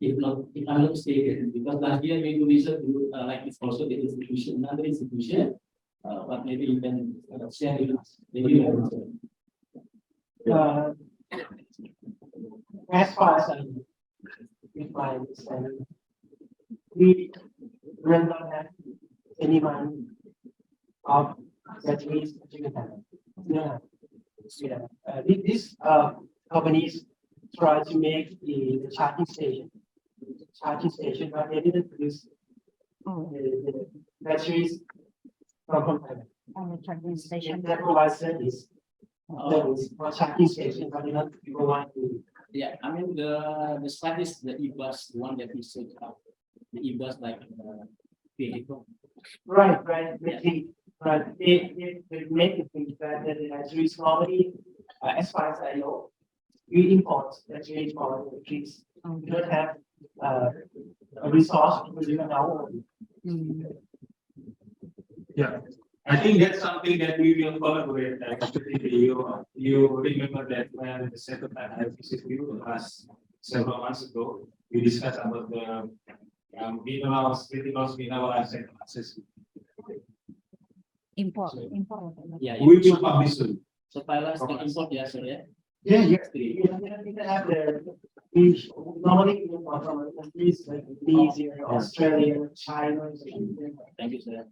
[SPEAKER 7] If not, if I'm not mistaken, because last year we do research like this also the institution, another institution, but maybe you can share with us. Maybe you can.
[SPEAKER 2] As far as I know, with my understanding, we will not have any money of batteries. Yeah. These companies try to make the charging station, but they didn't produce the batteries from Thailand.
[SPEAKER 1] On the charging station.
[SPEAKER 2] They provide service for charging station, but they don't provide the.
[SPEAKER 7] Yeah, I mean the slide is the e-bus, the one that we said the e-bus like vehicle.
[SPEAKER 2] Right. They make it think that the batteries normally, as far as I know, we import batteries from the trees. We don't have a resource to produce on our own.
[SPEAKER 6] Yeah, I think that's something that we will collaborate. Especially you remember that when the second time I visited you last several months ago, we discussed about the minerals, critical minerals and access.
[SPEAKER 1] Import.
[SPEAKER 7] Yeah,
[SPEAKER 6] We will publish soon.
[SPEAKER 7] so Thailand can import, yeah, sir, yeah.
[SPEAKER 2] Yeah. We don't have we normally import from countries like Indonesia, Australia, China.
[SPEAKER 7] Thank you, sir.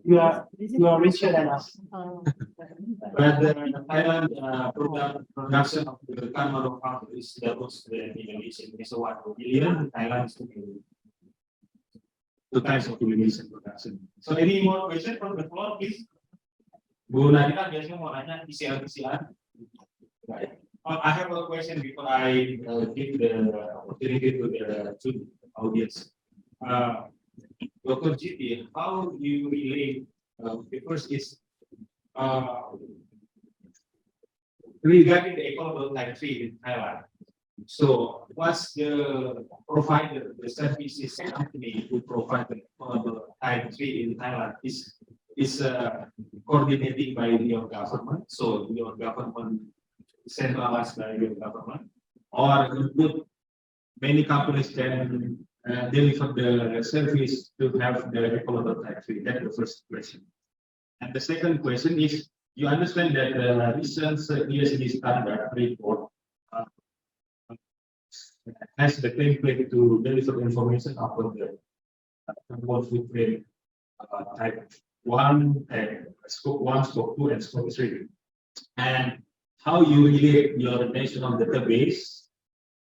[SPEAKER 2] You are richer than us.
[SPEAKER 6] But the Thailand production of the car manufacturer is doubles the Indonesian. So what, 2 billion? Thailand is 2 billion. 2 times of Indonesian production. So any more question from the floor, please? Bu Nadira biasanya mau nanya PCR. Right. I have a question before I give the opportunity to the audience. Dr. Jitti, how you relate? The first is regarding the equitable type 3 in Thailand. So, what's the provider, the services company who provide the equitable type 3 in Thailand is coordinating by your government? So, your government centralized by your government, or many companies can deliver the service to have the equitable type 3? That's the first question. And the second question is, you understand that the recent ESG standard report has the template to deliver information about the carbon footprint type 1, scope 1, scope 2, and scope 3. And how you relate your national database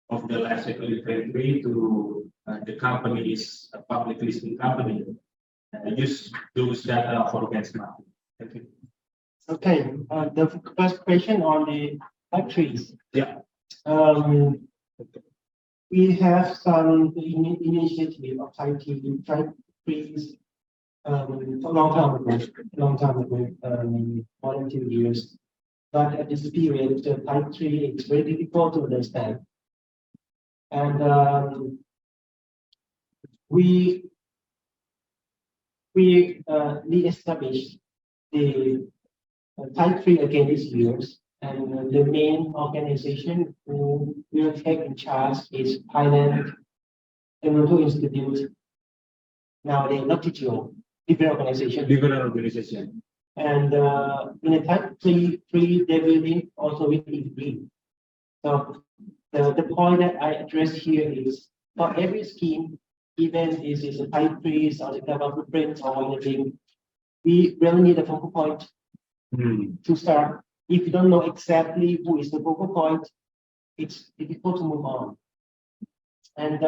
[SPEAKER 6] of the life cycle inventory to the company's public listed company, use those data for benchmarking. Thank you.
[SPEAKER 2] Okay, the first question on the factories.
[SPEAKER 6] Yeah.
[SPEAKER 2] We have some initiative of type 3s a long time ago, more than 2 years. But at this period, the type 3 is very difficult to understand. And we re-established the type 3 again this year, and the main organization who will take in charge is Thailand Environmental Institute. Now they not TTO, different organization.
[SPEAKER 6] Different organization.
[SPEAKER 2] And in a type 3 debuting also with BRIN. So the point that I address here is for every scheme, even if it's a type 3 or the carbon footprint or anything, we really need a focal point to start. If you don't know exactly who is the focal point, it's difficult to move on. And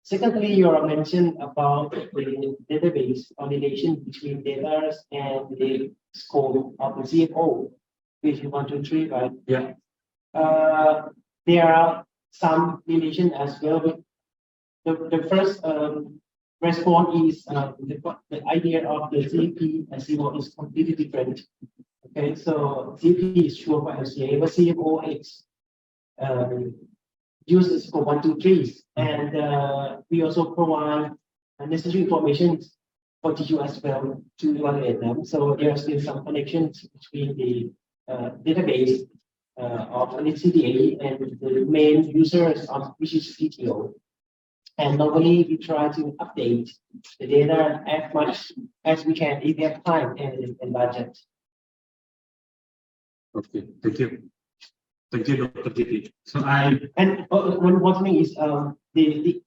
[SPEAKER 2] secondly, you are mentioned about the database or relation between data and the scope of the CFO, which you want to treat, right?
[SPEAKER 3] Yeah.
[SPEAKER 2] There are some relation as well. With the first response is the idea of the CP and CFO is completely different. Okay, so CP is sure for LCA, but CFO is uses for 1, 2, 3, and we also provide necessary information for TU as well to evaluate them. So there are still some connections between the database of NSTDA and the main users of which is CTO. And normally we try to update the data as much as we can if we have time and budget.
[SPEAKER 6] Okay, thank you. Thank you, Dr. Jitti. So
[SPEAKER 2] And one thing is the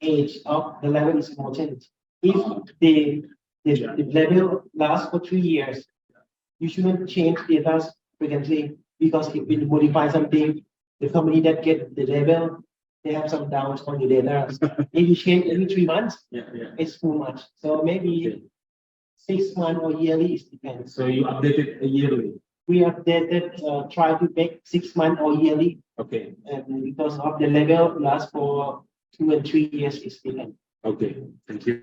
[SPEAKER 2] age of the level is important. If the level lasts for 3 years, you shouldn't change data frequently because if we modify something, the company that get the level, they have some doubts on the data. If you change every 3 months, it's too much. So maybe 6 months or yearly is depends.
[SPEAKER 6] so you update it yearly.
[SPEAKER 2] We updated, try to make 6 months or yearly,
[SPEAKER 6] Okay.
[SPEAKER 2] and because of the level lasts for 2 and 3 years is different.
[SPEAKER 6] Okay, thank you.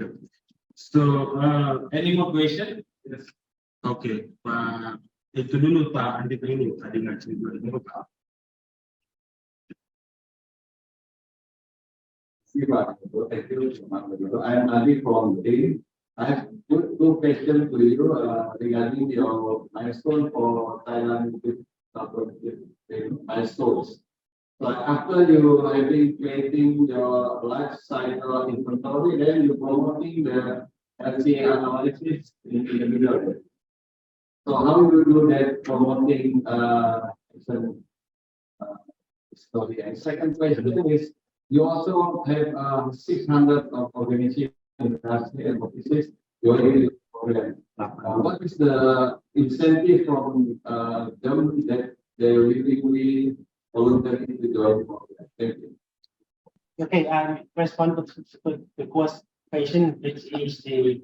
[SPEAKER 6] So, any more question? Yes. Okay, Pak, itu dulu Pak, Andi dulu tadi ngaji dulu Pak.
[SPEAKER 7] Thank you. I am Adi from Gedung. I have two questions to you regarding your milestone for Thailand milestones. So after you have been creating your life cycle inventory, then you promoting the LCI analysis in the middle. So how you do that promoting story? And second question is, you also have 600 of organizations and offices joining the program. What is the incentive from them that they willingly voluntary to join the program? Thank you.
[SPEAKER 2] Okay, respond to the question, which is the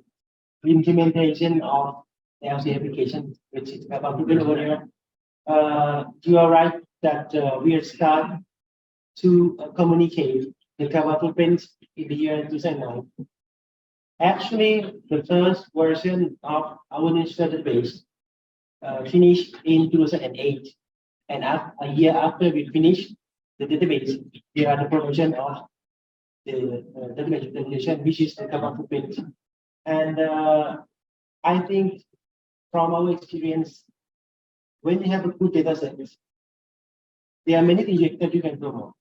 [SPEAKER 2] implementation of the LC application, which is about to be earlier. You are right that we are start to communicate the carbon footprint in the year 2009. Actually, the first version of our national database finished in 2008, and a year after we finished the database, there are the promotion of the database utilization, which is the carbon footprint. And I think from our experience, when you have a good data set, there are many things that you can promote.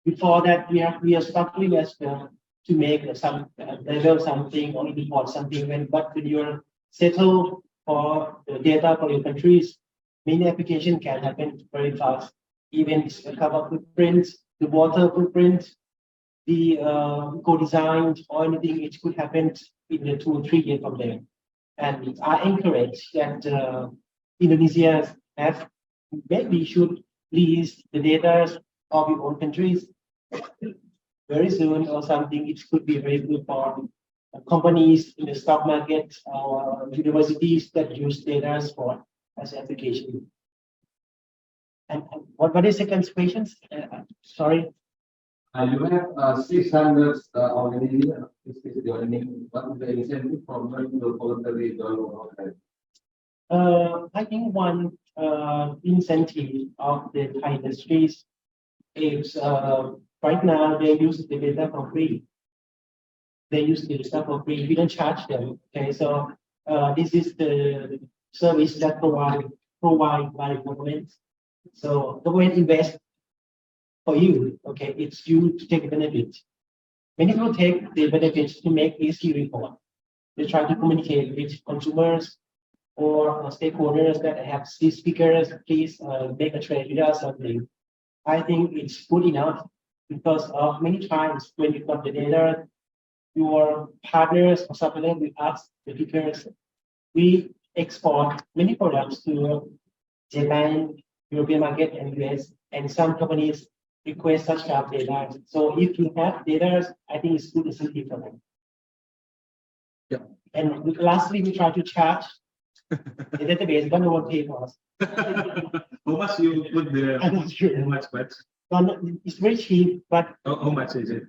[SPEAKER 2] Before that, we are struggling as well to make some level something or import something. But when you're settled for the data for your countries, many applications can happen very fast. Even the carbon footprint, the water footprint, the co-design or anything, it could happen in the 2 or 3 years from there. And I encourage that Indonesia have maybe should release the data of your own countries very soon or something. It could be very good for companies in the stock market or universities that use data for as application. And what is the second question? Sorry.
[SPEAKER 7] You have 600 organizations joining. What is the incentive from them to voluntary join?
[SPEAKER 2] I think one incentive of the Thai industries is right now they use the data for free. They use the data for free. We don't charge them. Okay, so this is the service that provided by government. So government invest for you. Okay, it's you to take the benefit. Many people take the benefits to make ESG report. They try to communicate with consumers or stakeholders that have speakers, please make a trade with us something. I think it's good enough because many times when you got the data, your partners or suppliers will ask the speakers. We export many products to Japan, European market, and US, and some companies request such kind of data. So if you have data, I think it's good incentive for them.
[SPEAKER 6] Yeah.
[SPEAKER 2] And lastly, we try to charge the database, but no one pay for us.
[SPEAKER 6] How much you put the?
[SPEAKER 2] I'm not sure.
[SPEAKER 6] How much?
[SPEAKER 2] It's very cheap, but
[SPEAKER 6] How much is it?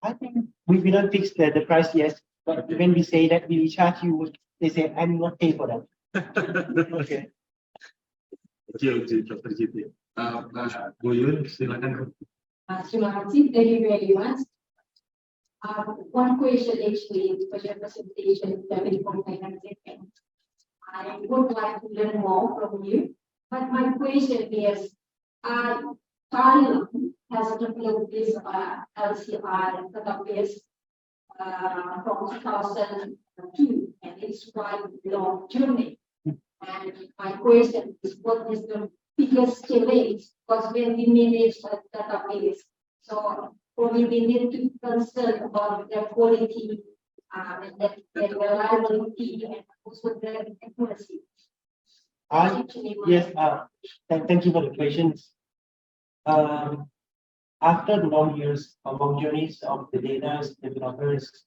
[SPEAKER 2] I think we don't fix the price yet. But when we say that we charge you, they say I'm not pay for that. Okay.
[SPEAKER 6] Dr. Jitti. Bu Yun, silakan.
[SPEAKER 5] Terima kasih, thank you very much. One question actually for your presentation, very comprehensive. I would like to learn more from you, but my question is, Thailand has developed this LCI database from 2002, and it's quite a long journey. And my question is, what is the biggest challenge? Because when we manage a database, so we need to be concerned about the quality and the reliability and also the accuracy.
[SPEAKER 2] Yes, thank you for the questions. After the long years of long journeys of the data developers,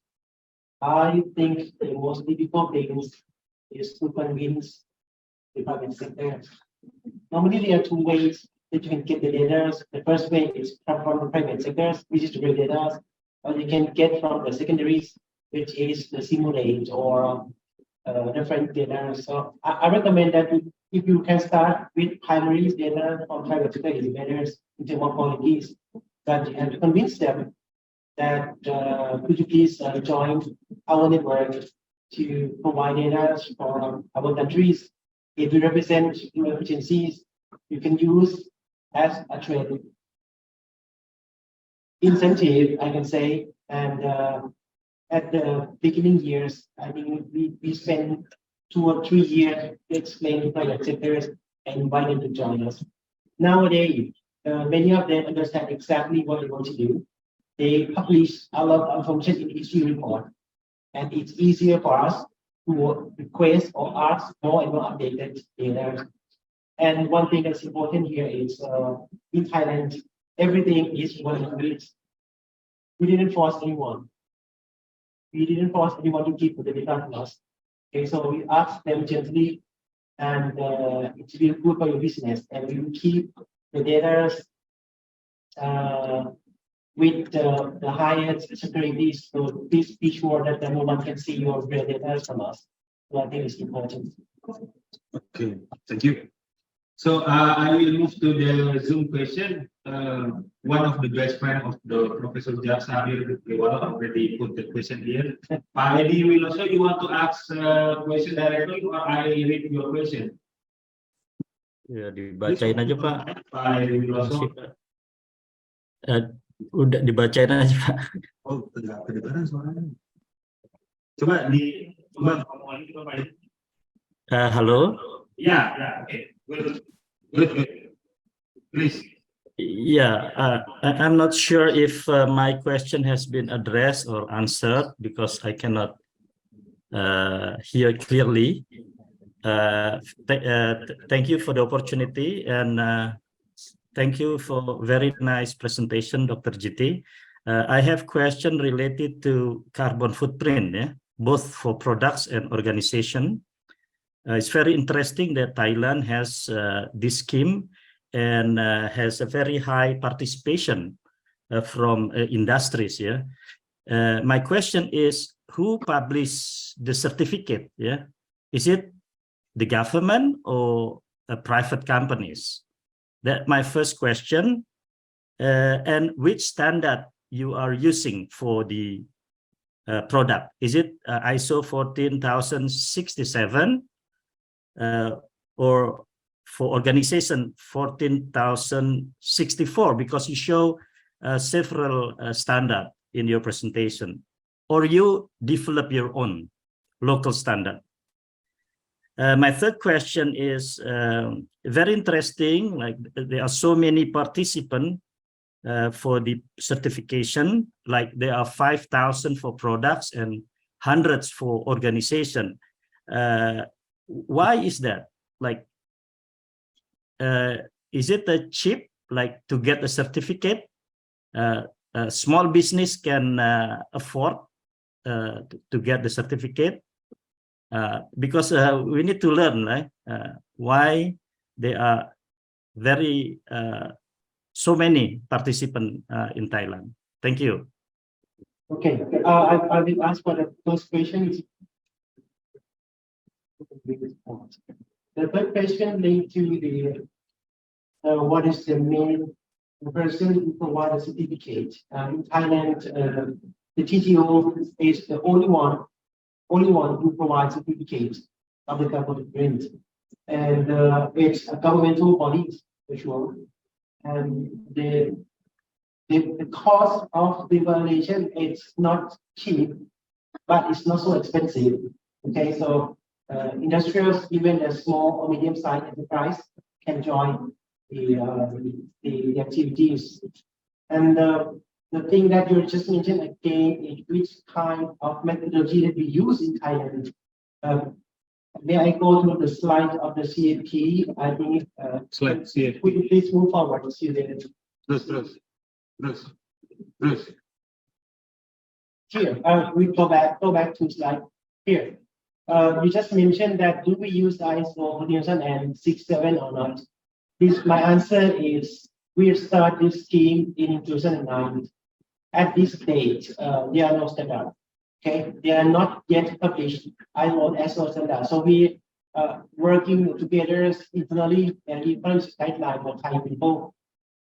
[SPEAKER 2] I think the most difficult things is to convince the private sector. Normally, there are two ways that you can get the data. The first way is from the private sectors, which is the real data, or you can get from the secondaries, which is the simulate or reference data. So I recommend that if you can start with primary data from private sector, is better in terms of qualities, but you have to convince them that could you please join our network to provide data for our countries. If you represent your agencies, you can use as a trade incentive, I can say. And at the beginning years, I think we spent 2 or 3 years to explain to private sectors and invite them to join us. Nowadays, many of them understand exactly what they want to do. They publish a lot of information in each report, and it's easier for us to request or ask more and more updated data. And one thing that's important here is in Thailand, everything is voluntary. We didn't force anyone. We didn't force anyone to keep the data to us. Okay, so we asked them gently, and it's really good for your business, and we will keep the data with the highest security. So please be sure that no one can see your real data from us. So I think it's important.
[SPEAKER 6] Okay, thank you. So I will move to the Zoom question. One of the best friend of the Professor Samir already put the question here. Pak Edi Wiloso, you want to ask question directly or I read your question?
[SPEAKER 8] Ya, dibacain aja Pak.
[SPEAKER 6] Pak Edi Wiloso.
[SPEAKER 8] Udah dibacain aja Pak.
[SPEAKER 6] Oh, tidak kedengaran suaranya. Coba ngomong lagi coba Pak Edi.
[SPEAKER 8] Halo.
[SPEAKER 6] Ya, okay. Good. Please.
[SPEAKER 8] Yeah, I'm not sure if my question has been addressed or answered because I cannot hear clearly. Thank you for the opportunity and thank you for very nice presentation, Dr. Jitti. I have question related to carbon footprint, both for products and organization. It's very interesting that Thailand has this scheme and has a very high participation from industries. My question is, who publishes the certificate? Is it the government or private companies? That's my first question. And which standard you are using for the product? Is it ISO 14067? Or for organization 14,064, because you show several standard in your presentation, or you develop your own local standard. My third question is very interesting. Like there are so many participants for the certification. Like there are 5,000 for products and hundreds for organization. Why is that? Like, is it a cheap, like to get a certificate? A small business can afford to get the certificate because we need to learn, right? Why there are very so many participants in Thailand. Thank you.
[SPEAKER 2] Okay, I will ask for the first question. The first question linked to the what is the main person who provide a certificate. In Thailand, the TTO is the only one who provides certificates of the government BRIN. And it's a governmental body for sure. And the cost of the evaluation is not cheap, but it's not so expensive. Okay, so industrials, even a small or medium-sized enterprise, can join the activities. And the thing that you just mentioned again is which kind of methodology that we use in Thailand. May I go to the slide of the CAP? I think
[SPEAKER 3] Slide CAP.
[SPEAKER 2] Would you please move forward? See there. Here, we go back to slide here. You just mentioned that do we use ISO 2067 or not? My answer is we start this scheme in 2009. At this date, there are no standards. Okay, they are not yet published ISO standard. So we working together internally and different guidelines for Thai people.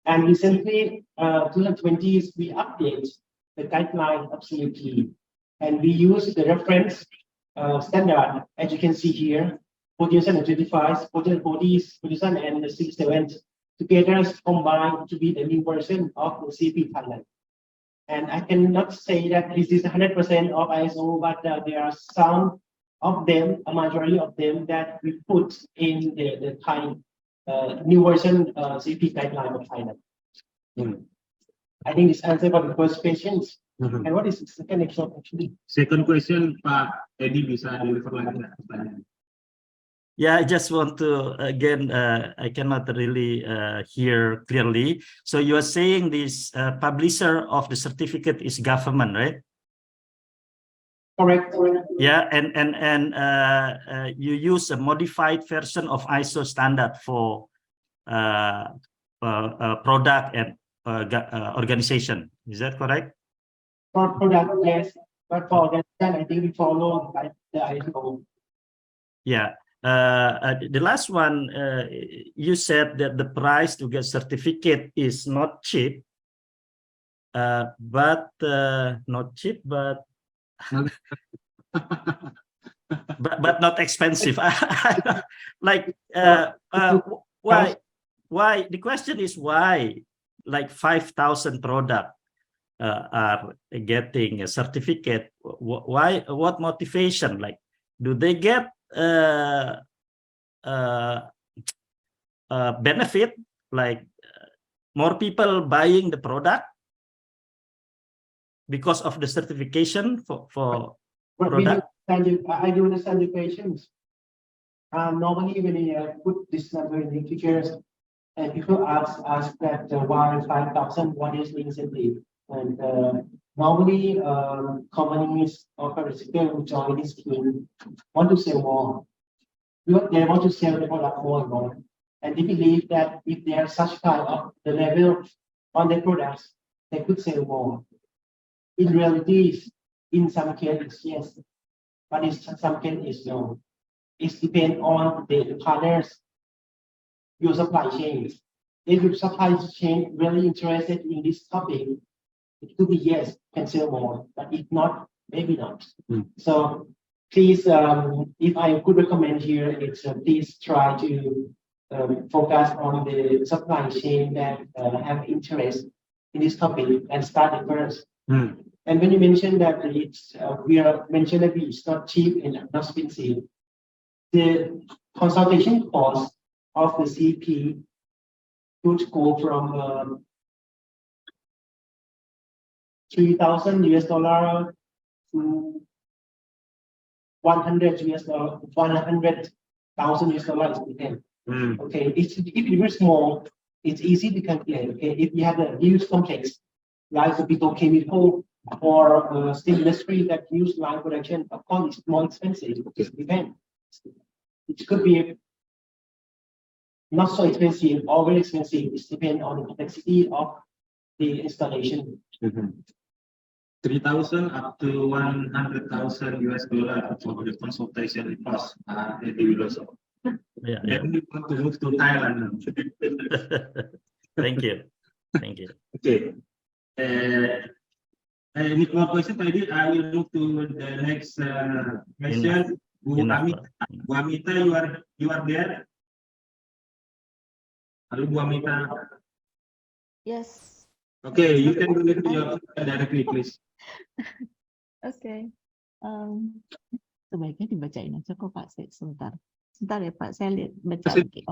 [SPEAKER 2] And recently, 2020, we update the guideline of CAP, and we use the reference standard, as you can see here, 2025, 2067 together combined to be the new version of the CAP Thailand. And I cannot say that this is 100% of ISO, but there are some of them, a majority of them, that we put in the Thai new version CAP guideline of Thailand. I think this answer for the first question. And what is the second question actually?
[SPEAKER 3] Second question, Pak Edi bisa deliver lagi nggak pertanyaan?
[SPEAKER 8] Yeah, I just want to again. I cannot really hear clearly. So you are saying this publisher of the certificate is government, right?
[SPEAKER 2] Correct.
[SPEAKER 8] Yeah, and you use a modified version of ISO standard for product and organization. Is that correct?
[SPEAKER 2] For product, yes, but for organization, I think we follow the ISO.
[SPEAKER 8] Yeah. The last one, you said that the price to get certificate is not cheap, but not cheap, but but not expensive. Like why? The question is why? Like 5,000 product are getting a certificate. Why? What motivation? Like, do they get benefit, like more people buying the product because of the certification for product?
[SPEAKER 2] I do understand the questions. Normally when you put this number in the figures, and people ask that why 5,000, what is the incentive? And normally companies or participants who join this scheme want to sell more. They want to sell the product more and more. And they believe that if they are such kind of the level on their products, they could sell more. In reality, in some cases, yes, but in some cases, no. It depends on the partners, your supply chains. If your supply chain really interested in this topic, it could be yes, can sell more, but if not, maybe not. So please, if I could recommend here, it's please try to focus on the supply chain that have interest in this topic and start it first. And when you mentioned that it's we are mentioned that it's not cheap and not expensive, the consultation cost of the CP could go from 3,000 US dollar to 100 US dollar, 100,000 US dollars. Depends. Okay, if it's very small, it's easy to calculate. Okay, if you have a huge complex, like the petrochemical or steel industry that use line production, of course, it's more expensive. It depends. It could be not so expensive or very expensive. It depends on the complexity of the installation.
[SPEAKER 6] 3,000 up to 100,000 US dollar for the consultation cost.
[SPEAKER 8] Yeah, yeah.
[SPEAKER 6] Then we want to move to Thailand now.
[SPEAKER 8] Thank you. Thank you.
[SPEAKER 6] Okay. Any more question? Maybe I will move to the next question. Bu Amita, Bu Amita, you are there? Hello, Bu Amita.
[SPEAKER 9] Yes.
[SPEAKER 6] Okay, you can relate to your directly, please.
[SPEAKER 9] Oke. Sebaiknya dibacain aja kok Pak. Sebentar. Sebentar ya Pak, saya lihat baca lagi.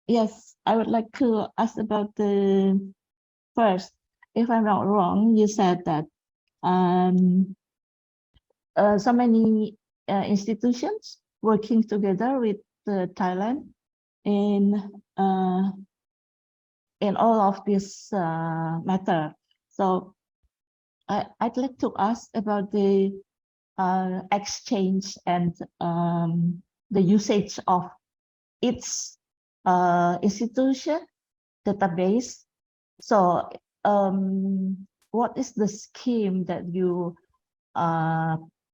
[SPEAKER 9] Yes, I would like to ask about the first. If I'm not wrong, you said that so many institutions working together with Thailand in all of this matter. So I'd like to ask about the exchange and the usage of its institution database. So what is the scheme that you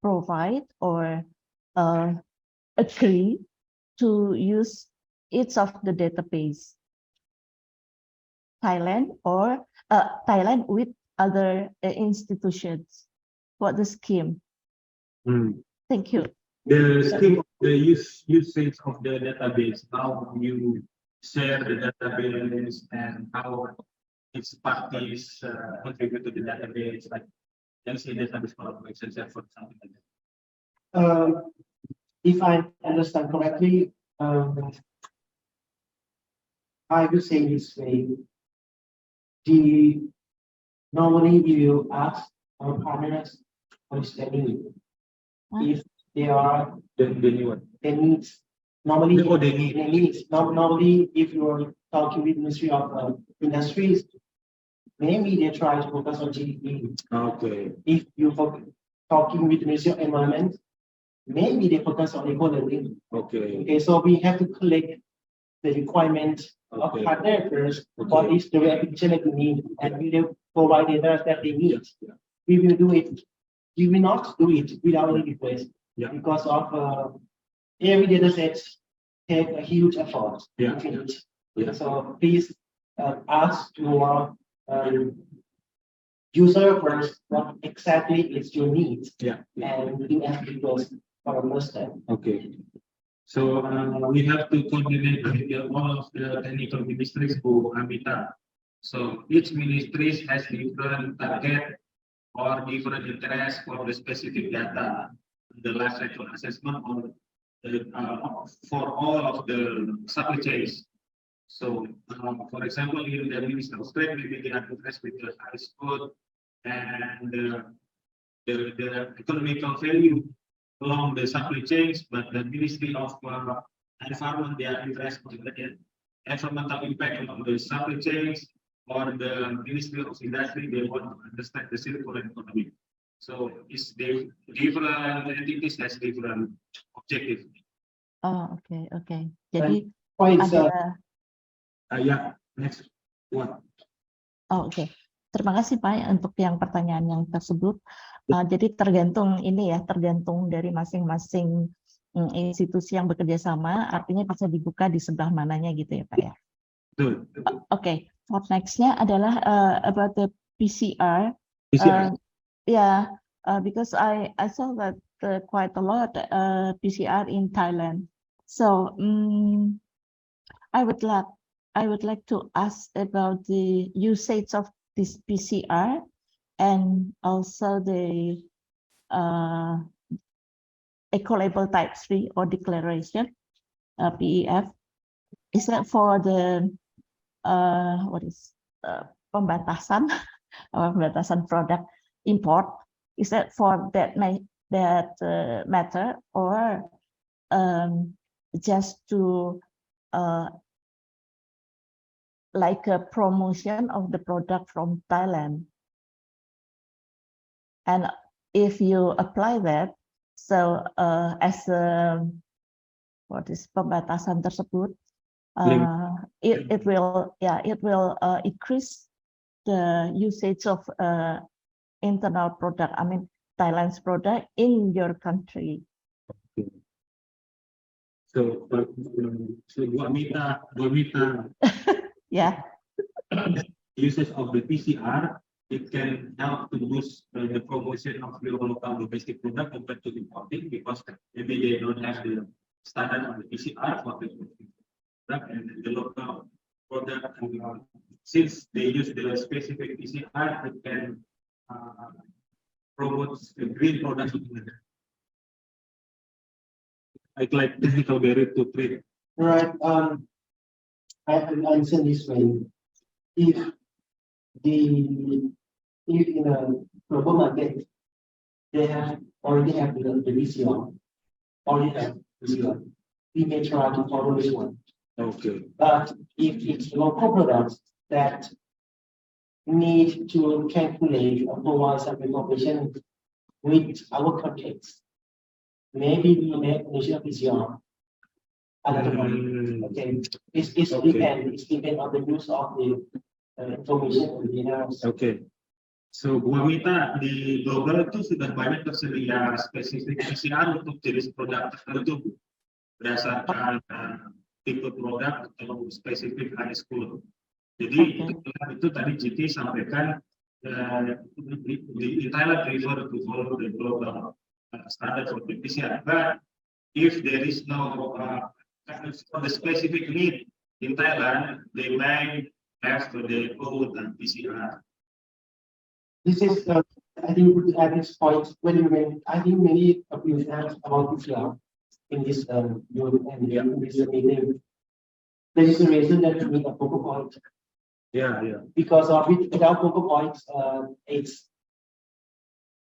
[SPEAKER 9] provide or agree to use each of the database? Thailand or Thailand with other institutions. What the scheme? Thank you.
[SPEAKER 6] The scheme of the usage of the database, how you share the database and how its parties contribute to the database, like LCI database collaboration, for something like that.
[SPEAKER 2] If I understand correctly, I will say this way. Normally we will ask our partners understanding if they are
[SPEAKER 6] The new one.
[SPEAKER 2] they need normally
[SPEAKER 6] They need.
[SPEAKER 2] Normally if you are talking with Ministry of Industries, maybe they try to focus on GDP.
[SPEAKER 6] Okay.
[SPEAKER 2] If you talking with Ministry of Environment, maybe they focus on eco-living.
[SPEAKER 6] Okay.
[SPEAKER 2] Okay, so we have to collect the requirements of
[SPEAKER 6] Okay.
[SPEAKER 2] partner first. What is the application that we need, and we will provide data that they need.
[SPEAKER 6] Yeah.
[SPEAKER 2] We will do it. We will not do it without any request.
[SPEAKER 6] Yeah.
[SPEAKER 2] Because of every data set take a huge effort.
[SPEAKER 6] Yeah.
[SPEAKER 2] To finish.
[SPEAKER 6] Yeah.
[SPEAKER 2] So please ask your user first what exactly is your needs.
[SPEAKER 6] Yeah.
[SPEAKER 2] And do as request for understand.
[SPEAKER 6] Okay. So we have to coordinate with all of the technical ministries for Amita. So each ministry has different target or different interest for the specific data, the life cycle assessment or for all of the supply chains. So, for example, in the Ministry of Trade, maybe they are interested with the highest code and the economical value along the supply chains, but the Ministry of Environment, they are interested in the environmental impact on the supply chains, or the Ministry of Industry, they want to understand the circular economy. So it's the different entities has different objective.
[SPEAKER 9] Oh, okay. Jadi
[SPEAKER 2] Points,
[SPEAKER 9] ada.
[SPEAKER 6] Yeah, next one.
[SPEAKER 9] Oh, oke. Terima kasih Pak untuk yang pertanyaan yang tersebut. Jadi tergantung dari masing-masing institusi yang bekerja sama, artinya bisa dibuka di sebelah mananya gitu ya Pak ya. Oke. For next-nya adalah about the PCR. Because I saw that quite a lot PCR in Thailand. So I would like to ask about the usage of this PCR and also the eco-label type 3 or declaration, PEF, is that for the pembatasan pembatasan product import? Is that for that matter, or just to like a promotion of the product from Thailand? And if you apply that, so as pembatasan tersebut, it will increase the usage of internal product, I mean Thailand's product in your country.
[SPEAKER 6] So dua mita
[SPEAKER 9] Yeah.
[SPEAKER 6] usage of the PCR, it can help to boost the promotion of the local domestic product compared to importing, because maybe they don't have the standard of the PCR for the product, and the local product, since they use the specific PCR, it can promote the green products. It's like technical barrier to trade.
[SPEAKER 2] Right. I understand this way. If in a global market, they already have the VCR, we may try to follow this one.
[SPEAKER 6] Okay.
[SPEAKER 2] But if it's local products that need to calculate or provide some information with our context, maybe we make initial PCR. Okay, it's depend on the use of the information in the house.
[SPEAKER 6] Okay. So gua mita di global itu sudah banyak tersedia spesifik PCR untuk jenis produk tertentu berdasarkan tipe produk atau spesifik high school. Jadi itu tadi Jitti sampaikan di Thailand refer to follow the global standard for the PCR. But if there is no for the specific need in Thailand, they may have their own PCR.
[SPEAKER 2] This is, I think, at this point, when I think many of you asked about PCR in this group and in this meeting. There is a reason that we need a focal point.
[SPEAKER 6] Yeah.
[SPEAKER 2] Because of it, without focal points, it's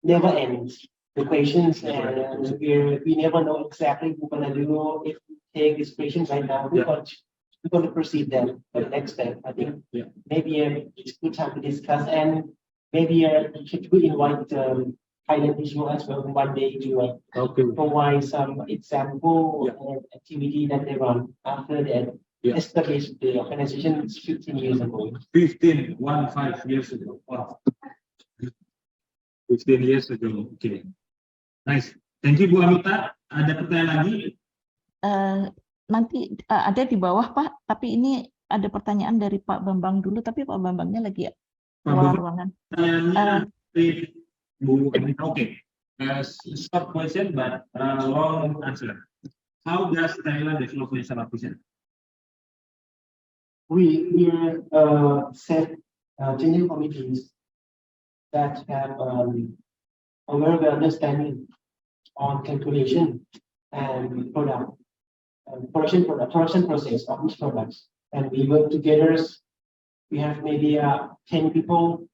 [SPEAKER 2] never ends. The questions, and we never know exactly what we're gonna do. If we take this question right now, we're going to proceed then to the next step. I think maybe it's a good time to discuss, and maybe we could invite Thailand visual as well one day to provide some example activity that they run after that. Established the organization 15 years ago.
[SPEAKER 6] 15 years ago. Wow. 15 years ago. Okay. Nice. Thank you, Bu Amita. Ada pertanyaan lagi?
[SPEAKER 9] Nanti ada di bawah, Pak. Tapi ini ada pertanyaan dari Pak Bambang dulu. Tapi Pak Bambangnya lagi keluar ruangan.
[SPEAKER 6] Bu Amita, okay. Short question, but long answer. How does Thailand develop national vision?
[SPEAKER 2] We set general committees that have a very good understanding on calculation and production process of each product, and we work together. We have maybe 10 people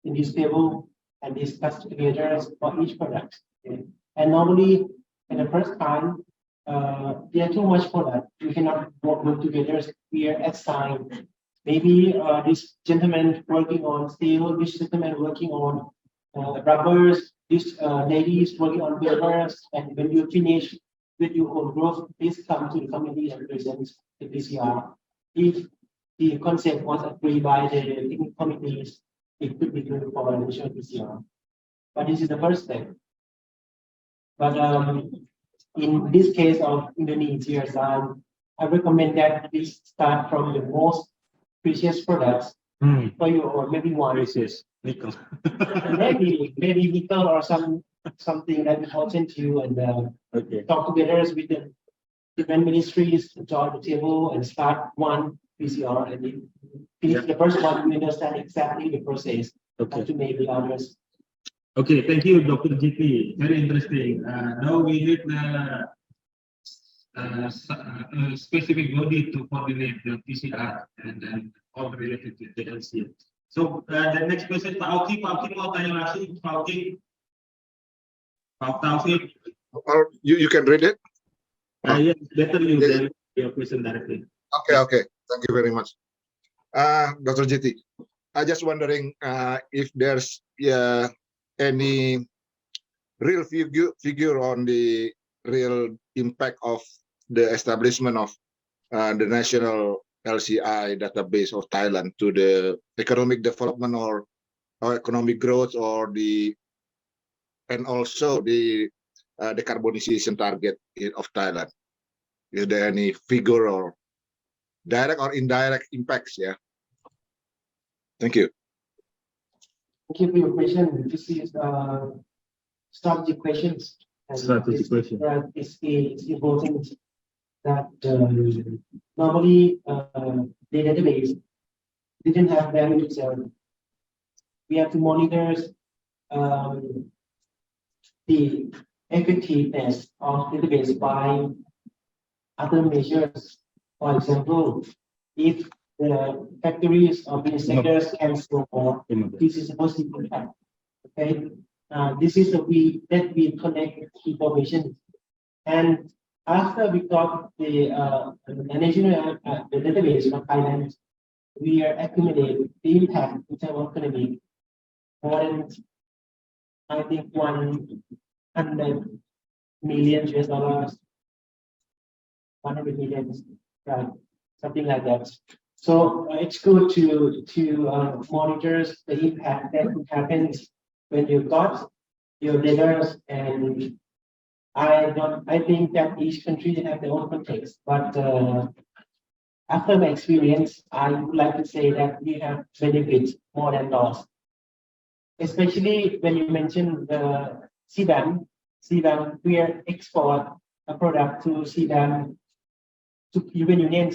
[SPEAKER 2] in this table and discuss together for each product. Okay? And normally, in the first time, there are too much product. We cannot work together. We are assigned. Maybe this gentleman working on steel, this gentleman working on rubbers, this lady is working on builders, and when you finish with your own group, please come to the committee and present the PCR. If the concept was agreed by the technical committees, it could be good for an initial PCR. But this is the first step. But in this case of Indonesia, I recommend that we start from the most precious products for you, or maybe one.
[SPEAKER 6] Precious nickel.
[SPEAKER 2] maybe nickel or something that important to you, and talk together with the different ministries, join the table and start one PCR, and finish the first one. You understand exactly the process to make the others.
[SPEAKER 6] Okay, thank you, Dr. Jitti. Very interesting. Now we need a specific body to coordinate the PCR and all related to the LCI. So the next question, Pak Auki mau tanya langsung, Pak Auki. Pak Taufik.
[SPEAKER 10] Or you can read it.
[SPEAKER 6] Yes, better you
[SPEAKER 10] Yeah.
[SPEAKER 6] than your question directly.
[SPEAKER 10] Okay. Thank you very much. Dr. Jitti, I just wondering if there's any real figure on the real impact of the establishment of the national LCI database of Thailand to the economic development or economic growth and also the decarbonization target of Thailand. Is there any figure or direct or indirect impacts? Yeah. Thank you.
[SPEAKER 2] Thank you for your question. This is strategic questions. And
[SPEAKER 6] Strategic question.
[SPEAKER 2] It's important that normally the database didn't have value itself. We have to monitor the effectiveness of the database by other measures. For example, if the factories or business sectors can store more, this is a positive impact. Okay, this is a way that we connect information, and after we got the national the database of Thailand, we are accumulating the impact in terms of economy more than, I think, $100 million US, 100 million, right? Something like that. So it's good to monitor the impact that happens when you got your data, and I think that each country have their own context, but after my experience, I would like to say that we have benefits more than loss. Especially when you mention the CBAM, we are export a product to CBAM to European Union.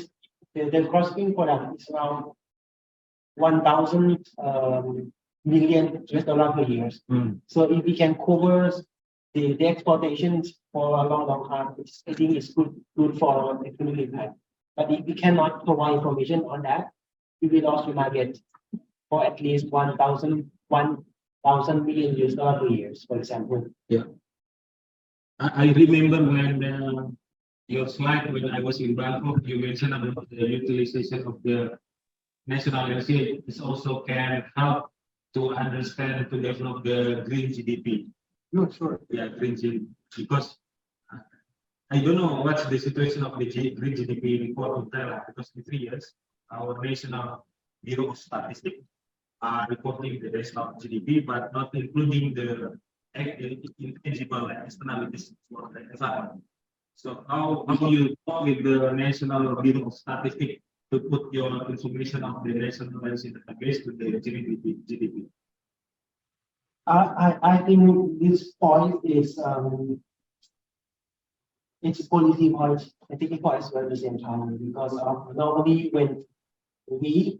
[SPEAKER 2] The cross-beam product is around 1,000 million US dollar per year. So if we can cover the exportations for a long time, I think it's good for economic impact. But if we cannot provide information on that, we will lose the market for at least 1,000 million US dollar per year, for example.
[SPEAKER 6] Yeah. I remember when your slide when I was in Bangkok, you mentioned about the utilization of the national LCI. This also can help to understand to develop the green GDP.
[SPEAKER 2] No, sure.
[SPEAKER 6] Yeah, green GDP, because I don't know what's the situation of the green GDP report in Thailand, because in 3 years our national Bureau of Statistics are reporting the national GDP, but not including the intangible externalities for the environment. So how you talk with the National Bureau of Statistics to put your information of the national database to the GDP?
[SPEAKER 2] I think this point is it's a policy point, I think it as well at the same time, because normally when we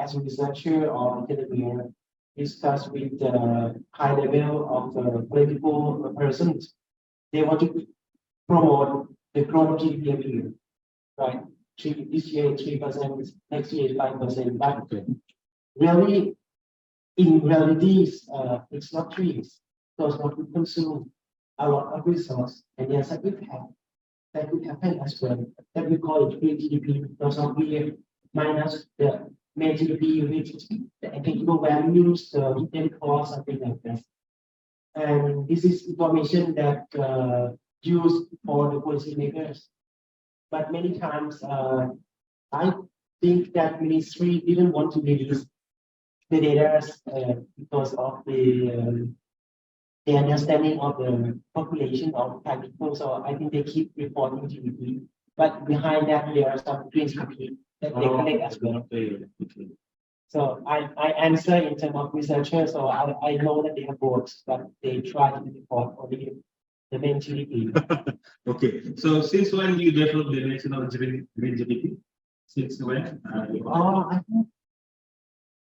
[SPEAKER 2] as a researcher or academia discuss with the high level of the political persons, they want to promote the growth GDP every year, right? This year 3%, next year 5%. But really, in reality, it's not trees, because what we consume a lot of resource, and there's an impact that would happen as well. That we call it green GDP, because of we minus the main GDP, which is the applicable values, the retail cost, something like that. And this is information that used for the policymakers. But many times, I think that ministry didn't want to release the data because of the understanding of the population of Thai people. So I think they keep reporting GDP. But behind that, there are some green GDP that they collect as well. So I answer in terms of researchers, so I know that they have both, but they try to report only the main GDP.
[SPEAKER 6] Okay, so since when you developed the national green GDP? Since when?
[SPEAKER 2] I think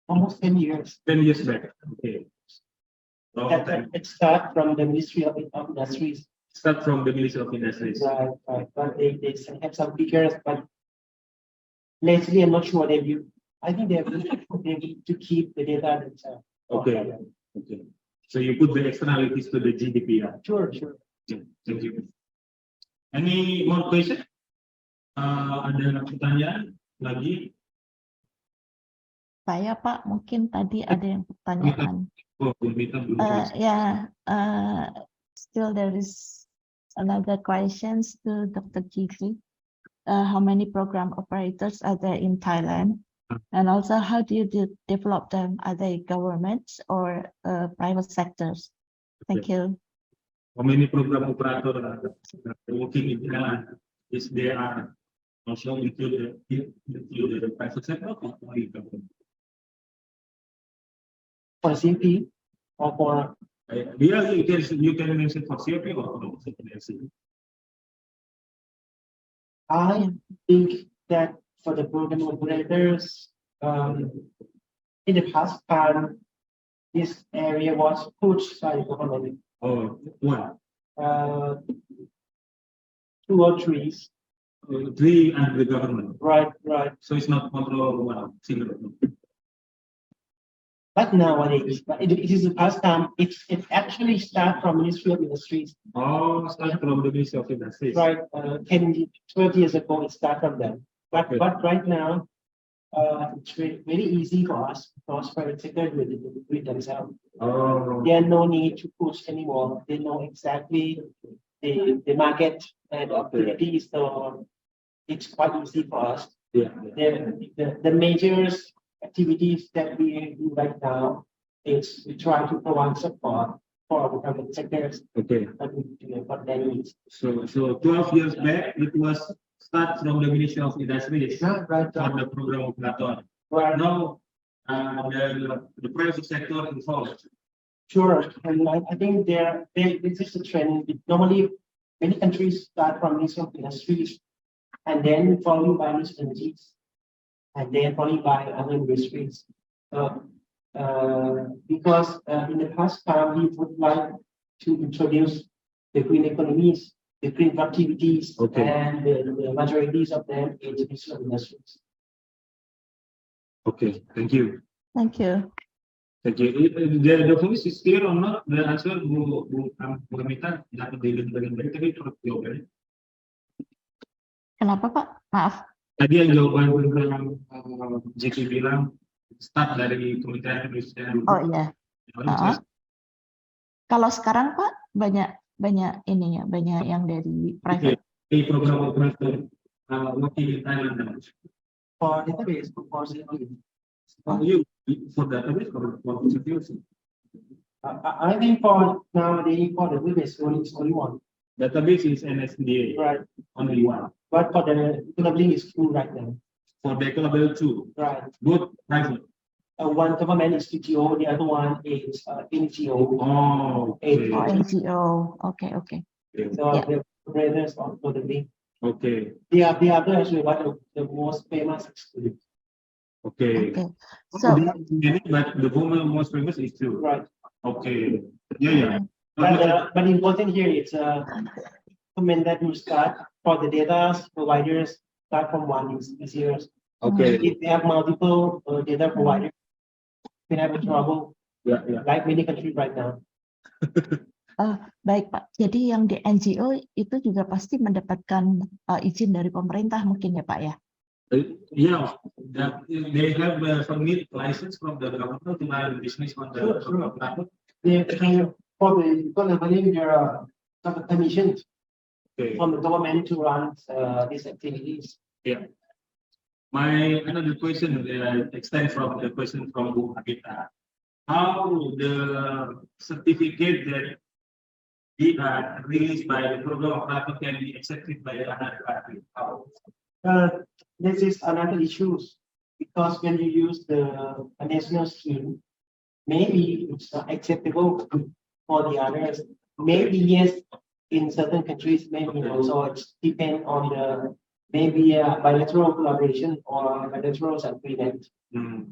[SPEAKER 2] almost 10 years.
[SPEAKER 6] 10 years back. Okay.
[SPEAKER 3] Oh,
[SPEAKER 2] That it start from the Ministry of Industries.
[SPEAKER 3] start from the Ministry of Industries.
[SPEAKER 2] Right. But they have some figures, but lately I'm not sure I think they need to keep the data themselves.
[SPEAKER 3] Okay. Okay. So you put the externalities to the GDP. Yeah?
[SPEAKER 2] Sure.
[SPEAKER 3] Okay, thank you. Any more question? Ada pertanyaan lagi?
[SPEAKER 9] Saya Pak, mungkin tadi ada yang pertanyaan.
[SPEAKER 3] Oh, Bumita belum.
[SPEAKER 9] Still there is another questions to Dr. Jitti. How many program operators are there in Thailand? And also, how do you develop them? Are they governments or private sectors? Thank you.
[SPEAKER 3] How many program operator are working in Thailand? Is there are also into the private sector or only government?
[SPEAKER 2] For CP or for
[SPEAKER 3] Yeah, you can mention for CP or for LCI.
[SPEAKER 2] I think that for the program operators, in the past time, this area was pushed by the government.
[SPEAKER 3] Oh, one.
[SPEAKER 2] 2 or 3.
[SPEAKER 3] 3 under the government.
[SPEAKER 2] Right.
[SPEAKER 3] So it's not control one single.
[SPEAKER 2] But nowadays, it is the past time. It actually start from Ministry of Industries.
[SPEAKER 3] Oh, start from the Ministry of Industries.
[SPEAKER 2] Right. 10, 12 years ago, it started from them. But
[SPEAKER 3] Okay.
[SPEAKER 2] but right now, it's very easy for us because private sector do it themselves.
[SPEAKER 3] Oh,
[SPEAKER 2] There no need to push anymore. They know exactly the market and opportunities, so it's quite easy for us.
[SPEAKER 3] yeah.
[SPEAKER 2] The major activities that we do right now is we try to provide support for the private sectors
[SPEAKER 3] Okay.
[SPEAKER 2] what they need.
[SPEAKER 3] So 12 years back, it was start from the Ministry of Industries
[SPEAKER 2] Right.
[SPEAKER 3] for the program operator.
[SPEAKER 2] Right.
[SPEAKER 3] Now, the private sector involved.
[SPEAKER 2] Sure, and I think this is the trend. Normally, many countries start from Ministry of Industries, and then followed by municipalities, and then followed by other industries. Because in the past time, we would like to introduce the green economies, the green activities,
[SPEAKER 3] Okay.
[SPEAKER 2] and the majorities of them in the Ministry of Industries.
[SPEAKER 3] Okay, thank you.
[SPEAKER 9] Thank you.
[SPEAKER 3] Thank you. The voice is clear or not? The answer, Bu Mita, dapat dilihat dengan baik, tapi terus jawabannya.
[SPEAKER 9] Kenapa Pak? Maaf.
[SPEAKER 3] Tadi yang jawaban tentang Jitti bilang start dari Kementerian Perindustrian.
[SPEAKER 9] Oh iya. Kalau sekarang Pak banyak ini ya, banyak yang dari private.
[SPEAKER 3] Di program operator working in Thailand.
[SPEAKER 2] For database, for
[SPEAKER 3] You for database or security?
[SPEAKER 2] I think for nowadays for the database only one.
[SPEAKER 3] Database is NSTDA.
[SPEAKER 2] Right.
[SPEAKER 3] Only one.
[SPEAKER 2] But for the economy is two right now.
[SPEAKER 3] For the level 2,
[SPEAKER 2] Right.
[SPEAKER 3] both private.
[SPEAKER 2] One government is PTO, the other one is NGO.
[SPEAKER 3] Oh, okay.
[SPEAKER 9] Oh, NGO. Okay.
[SPEAKER 2] So
[SPEAKER 9] Yeah.
[SPEAKER 2] the operators for the big.
[SPEAKER 3] Okay.
[SPEAKER 2] The other actually one of the most famous is
[SPEAKER 3] Okay.
[SPEAKER 9] So
[SPEAKER 3] Many, but the woman most famous is two.
[SPEAKER 2] right.
[SPEAKER 3] Okay. Yeah.
[SPEAKER 2] But important here is comment that you start for the data providers start from one is easier.
[SPEAKER 3] Okay.
[SPEAKER 2] If they have multiple data providers, they have trouble
[SPEAKER 3] Yeah.
[SPEAKER 2] like many countries right now.
[SPEAKER 9] baik Pak. Jadi yang di NGO itu juga pasti mendapatkan izin dari pemerintah mungkin ya Pak ya.
[SPEAKER 3] Yeah. They have some license from the government to run business on the platform.
[SPEAKER 2] They for the government there are some permissions
[SPEAKER 3] Okay.
[SPEAKER 2] from the government to run these activities.
[SPEAKER 3] Yeah. My another question extends from the question from Bu Abita. How the certificate that released by the program operator can be accepted by another country? How?
[SPEAKER 2] This is another issue because when you use the national scheme, maybe it's not acceptable for the others. Maybe yes, in certain countries, maybe no. So it depends on the maybe bilateral collaboration or bilateral agreement.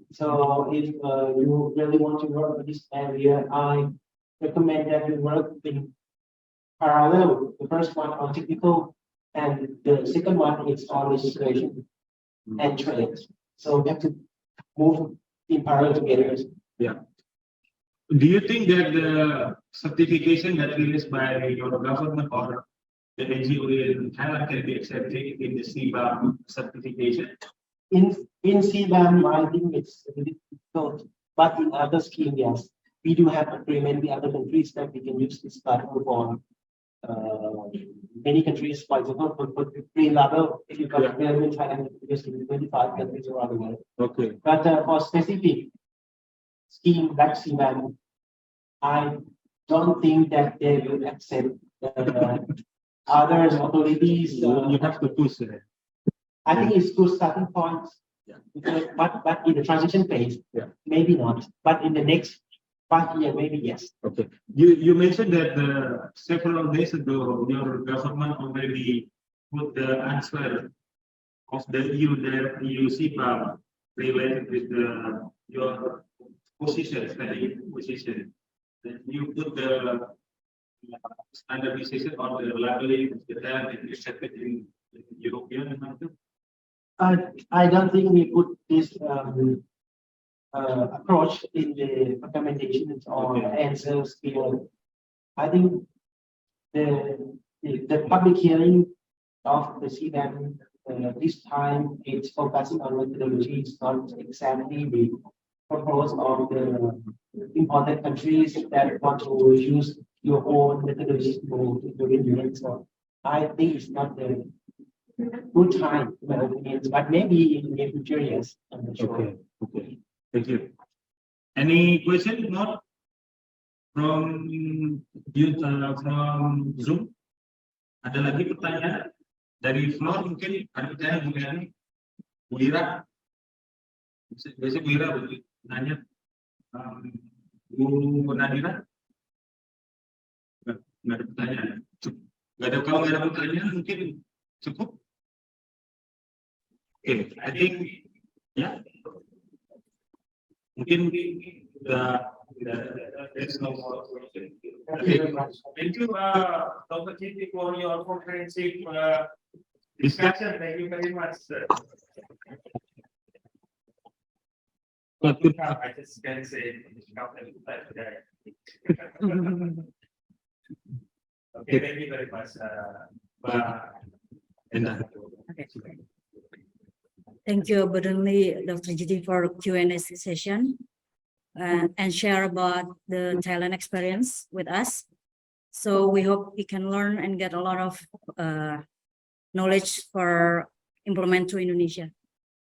[SPEAKER 2] So if you really want to work with this area, I recommend that we work in parallel. The first one on technical, and the second one is on legislation and trade. So we have to move in parallel together.
[SPEAKER 3] Do you think that the certification that released by your government or the NGO in Thailand can be accepted in the CBAM certification?
[SPEAKER 2] In CBAM, I think it's a bit difficult, but in other schemes, yes, we do have agreement with other countries that we can use this platform for many countries. For example, for BRIN level, if you compare with Thailand, it's 25 countries around the world.
[SPEAKER 3] Okay.
[SPEAKER 2] But for specific scheme like CBAM, I don't think that they will accept other authorities.
[SPEAKER 3] You have to push it.
[SPEAKER 2] I think it's good starting point.
[SPEAKER 3] Yeah.
[SPEAKER 2] Because, but in the transition phase,
[SPEAKER 3] Yeah.
[SPEAKER 2] maybe not. But in the next 5 years, maybe yes.
[SPEAKER 3] Okay. You mentioned that several days ago, your government already put the answer of the EU CBAM related with your position, study position. That you put the standardization on the labeling of the data and accepted in European market.
[SPEAKER 2] I don't think we put this approach in the recommendations or answers here. I think the public hearing of the CBAM this time it's focusing on methodology. It's not exactly the purpose of the important countries that want to use your own methodology to during the So I think it's not the good time, in my opinion, but maybe in the future, yes. I'm not sure.
[SPEAKER 3] Okay. Okay. Thank you. Any question more from you from Zoom? Ada lagi pertanyaan dari floor mungkin ada pertanyaan juga nih. Bu Ira, biasanya Bu Ira nanya, Bu Nadira, nggak ada pertanyaan. Nggak ada, kalau nggak ada pertanyaan mungkin cukup. Okay, I think yeah. Mungkin there's no more question. Okay. Thank you, Dr. Jitti, for your comprehensive discussion. Thank you very much. But I just can say today. Okay, thank you very much,
[SPEAKER 1] Thank you abundantly, Dr. Jitti, for Q&A session and share about the Thailand experience with us. So we hope we can learn and get a lot of knowledge for implement to Indonesia.